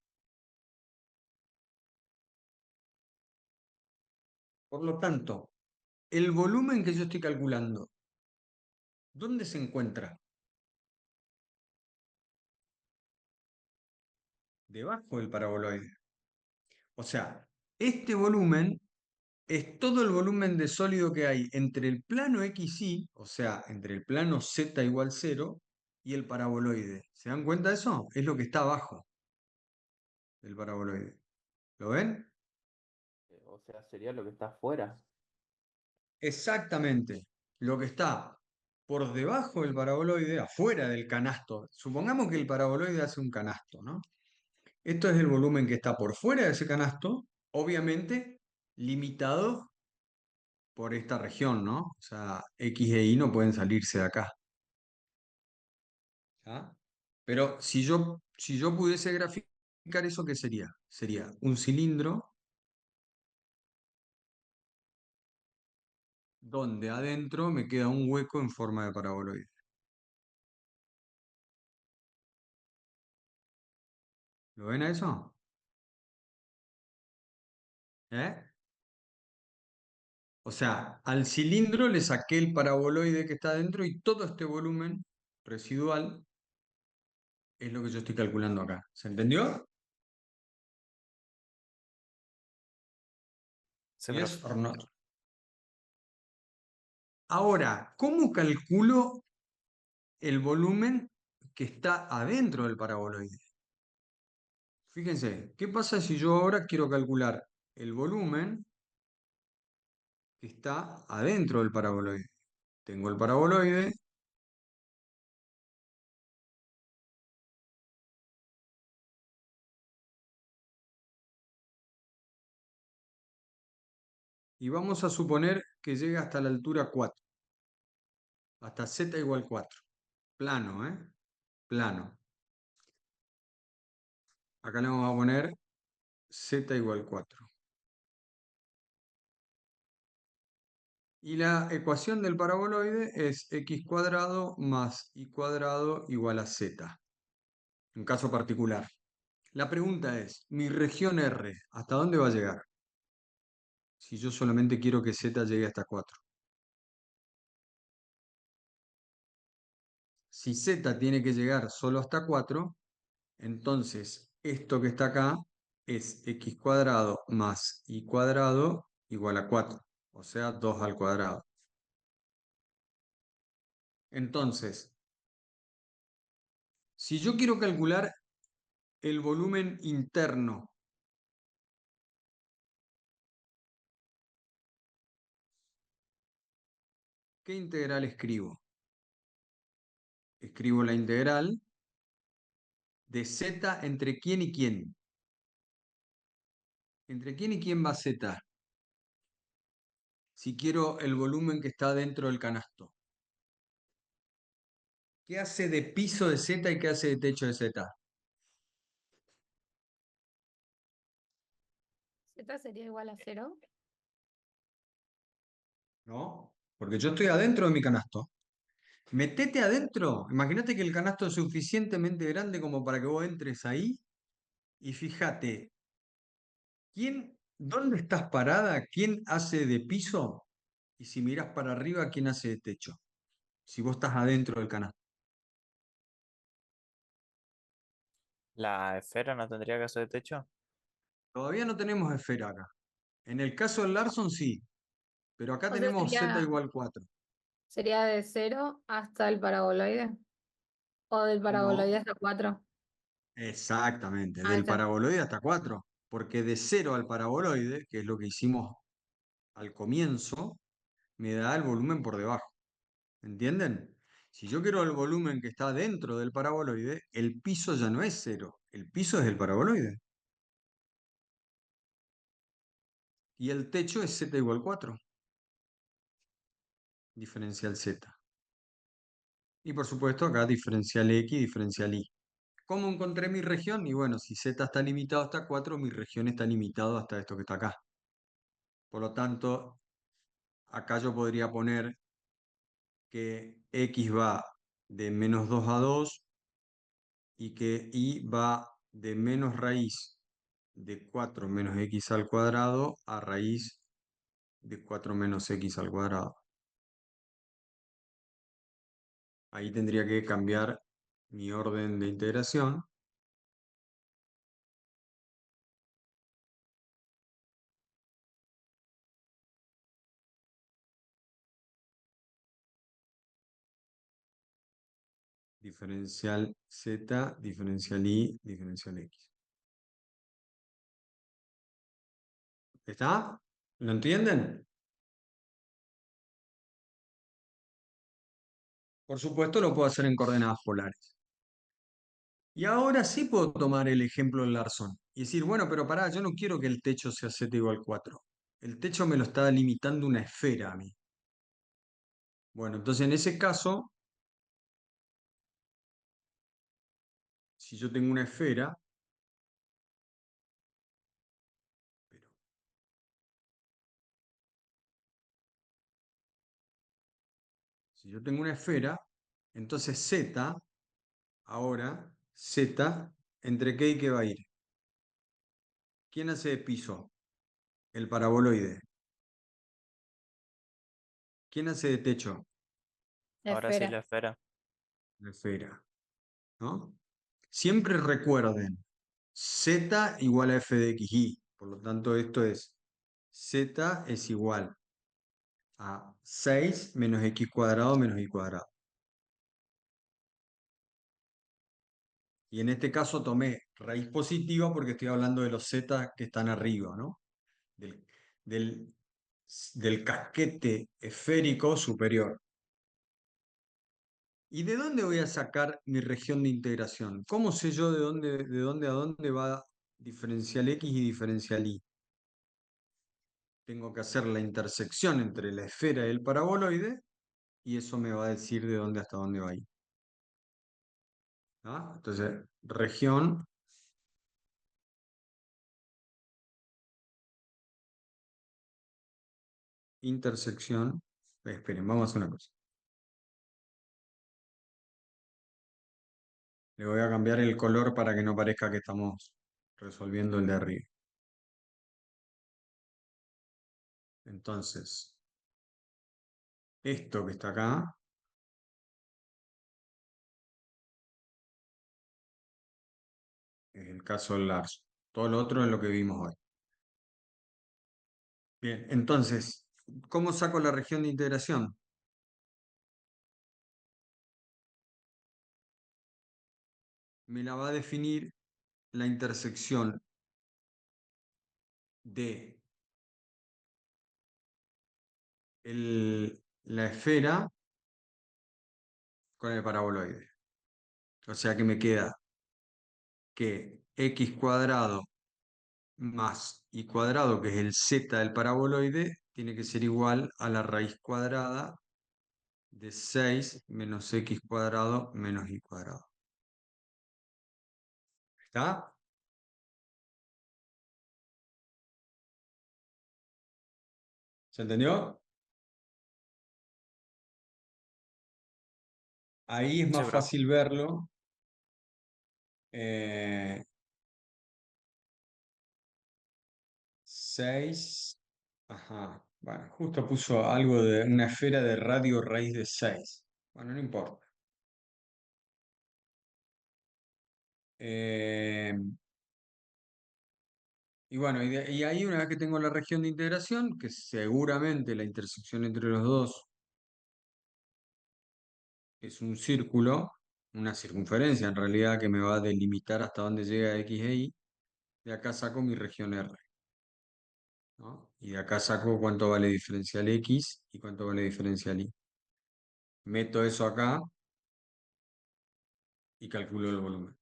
[SPEAKER 1] Por lo tanto, el volumen que yo estoy calculando, ¿dónde se encuentra? Debajo del paraboloide. O sea, este volumen es todo el volumen de sólido que hay entre el plano XY, o sea, entre el plano Z igual 0 y el paraboloide. ¿Se dan cuenta de eso? Es lo que está abajo del paraboloide. ¿Lo ven?
[SPEAKER 3] O sea, sería lo que está afuera.
[SPEAKER 1] Exactamente. Lo que está por debajo del paraboloide, afuera del canasto. Supongamos que el paraboloide hace un canasto, ¿no? Esto es el volumen que está por fuera de ese canasto, obviamente limitado por esta región, ¿no? O sea, X e Y no pueden salirse de acá. ¿Ya? Pero si yo pudiese graficar eso, ¿qué sería? Sería un cilindro donde adentro me queda un hueco en forma de paraboloide. ¿Lo ven a eso? ¿Eh? O sea, al cilindro le saqué el paraboloide que está adentro y todo este volumen residual es lo que yo estoy calculando acá. ¿Se entendió?
[SPEAKER 3] Sí, profe.
[SPEAKER 1] Yes or not? Ahora, ¿cómo calculo el volumen que está adentro del paraboloide? Fíjense, ¿qué pasa si yo ahora quiero calcular el volumen que está adentro del paraboloide? Tengo el paraboloide, y vamos a suponer que llega hasta la altura 4, hasta z igual 4. Plano, ¿eh? Plano. Acá le vamos a poner z igual 4. Y la ecuación del paraboloide es x cuadrado más y cuadrado igual a z. Un caso particular. La pregunta es, mi región R, ¿hasta dónde va a llegar? Si yo solamente quiero que z llegue hasta 4. Si z tiene que llegar solo hasta 4, entonces esto que está acá es x cuadrado más y cuadrado igual a 4, o sea, 2 al cuadrado. Entonces, si yo quiero calcular el volumen interno, ¿qué integral escribo? Escribo la integral de z entre quién y quién. ¿Entre quién y quién va z? Si quiero el volumen que está dentro del canasto. ¿Qué hace de piso de z y qué hace de techo de z?
[SPEAKER 7] Z sería igual a 0.
[SPEAKER 1] ¿No? Porque yo estoy adentro de mi canasto. Metete adentro. Imagínate que el canasto es suficientemente grande como para que vos entres ahí y fíjate, ¿dónde estás parada? ¿Quién hace de piso? Y si mirás para arriba, ¿quién hace de techo? Si vos estás adentro del canasto.
[SPEAKER 3] ¿La esfera no tendría que ser de techo?
[SPEAKER 1] Todavía no tenemos esfera acá. En el caso del Larson sí, pero acá
[SPEAKER 7] O sea,
[SPEAKER 1] tenemos z igual 4.
[SPEAKER 7] sería de 0 hasta el paraboloide. O del paraboloide
[SPEAKER 1] No,
[SPEAKER 7] hasta 4.
[SPEAKER 1] exactamente,
[SPEAKER 7] Ahí
[SPEAKER 1] del
[SPEAKER 7] está.
[SPEAKER 1] paraboloide hasta 4, porque de 0 al paraboloide, que es lo que hicimos al comienzo, me da el volumen por debajo. ¿Entienden? Si yo quiero el volumen que está dentro del paraboloide, el piso ya no es 0, el piso es el paraboloide. Y el techo es z igual 4, diferencial z. Y por supuesto acá diferencial x, diferencial y. ¿Cómo encontré mi región? Y bueno, si z está limitado hasta 4, mi región está limitada hasta esto que está acá. Por lo tanto, acá yo podría poner que x va de menos 2 a 2 y que y va de menos raíz de 4 menos x al cuadrado a raíz de 4 menos x al cuadrado. Ahí tendría que cambiar mi orden de integración. Diferencial z, diferencial y, diferencial x. ¿Está? ¿Lo entienden? Por supuesto lo puedo hacer en coordenadas polares. Y ahora sí puedo tomar el ejemplo del Larson y decir, bueno, pero pará, yo no quiero que el techo sea z igual 4. El techo me lo está limitando una esfera a mí. Bueno, entonces en ese caso, si yo tengo una esfera, pero si yo tengo una esfera, entonces z, ahora, z, ¿entre qué y qué va a ir? ¿Quién hace de piso? El paraboloide. ¿Quién hace de techo?
[SPEAKER 3] Ahora sí
[SPEAKER 7] Esfera.
[SPEAKER 3] la esfera.
[SPEAKER 1] La esfera, ¿no? Siempre recuerden, z igual a f de xy. Por lo tanto, esto es z es igual a 6 menos x cuadrado menos y cuadrado. Y en este caso tomé raíz positiva porque estoy hablando de los z que están arriba, ¿no? Del, del, del casquete esférico superior. ¿Y de dónde voy a sacar mi región de integración? ¿Cómo sé yo de dónde a dónde va diferencial x y diferencial y? tengo que hacer la intersección entre la esfera y el paraboloide, y eso me va a decir de dónde hasta dónde va a ir. ¿Ah? Entonces, región intersección. Esperen, vamos a hacer una cosa. Le voy a cambiar el color para que no parezca que estamos resolviendo el de arriba. Entonces, esto que está acá es el caso del Larson. Todo lo otro es lo que vimos hoy. Bien, entonces, ¿cómo saco la región de integración? Me la va a definir la intersección de la esfera con el paraboloide. O sea que me queda que x cuadrado más y cuadrado, que es el z del paraboloide, tiene que ser igual a la raíz cuadrada de 6 menos x cuadrado menos y cuadrado. ¿Está? ¿Se entendió? Ahí es
[SPEAKER 3] Sí,
[SPEAKER 1] más
[SPEAKER 3] profe.
[SPEAKER 1] fácil verlo. 6. Ajá. Bueno, justo puso algo de una esfera de radio raíz de 6. Bueno, no importa. Eh, y bueno, y ahí una vez que tengo la región de integración, que seguramente la intersección entre los dos es un círculo, una circunferencia en realidad que me va a delimitar hasta dónde llega X e Y, de acá saco mi región R, ¿no? Y de acá saco cuánto vale diferencial X y cuánto vale diferencial Y. Meto eso acá y calculo el volumen.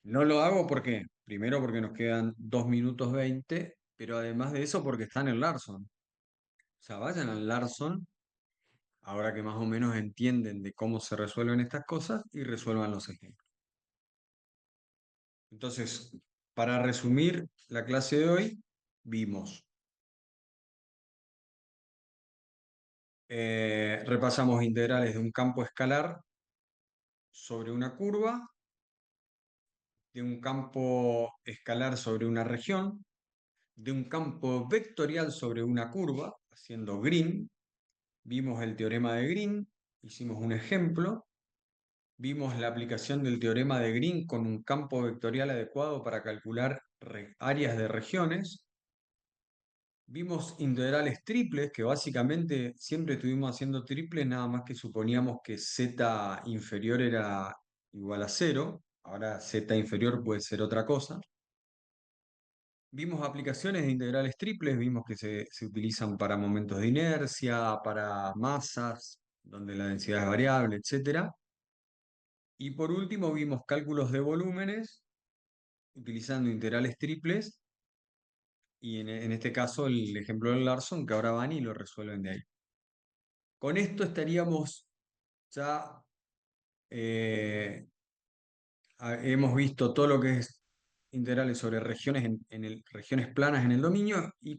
[SPEAKER 1] No lo hago porque, primero porque nos quedan 2 minutos 20, pero además de eso porque está en el Larson. O sea, vayan al Larson, ahora que más o menos entienden de cómo se resuelven estas cosas, y resuelvan los ejemplos. Entonces, para resumir la clase de hoy, vimos, repasamos integrales de un campo escalar sobre una curva, de un campo escalar sobre una región, de un campo vectorial sobre una curva, haciendo Green. Vimos el teorema de Green, hicimos un ejemplo. Vimos la aplicación del teorema de Green con un campo vectorial adecuado para calcular áreas de regiones. Vimos integrales triples, que básicamente siempre estuvimos haciendo triples, nada más que suponíamos que z inferior era igual a 0. Ahora z inferior puede ser otra cosa. Vimos aplicaciones de integrales triples, vimos que se utilizan para momentos de inercia, para masas, donde la densidad es variable, etc. Y por último vimos cálculos de volúmenes utilizando integrales triples, y en este caso el ejemplo del Larson, que ahora van y lo resuelven de ahí. Con esto estaríamos ya, hemos visto todo lo que es integrales sobre regiones, regiones planas en el dominio, y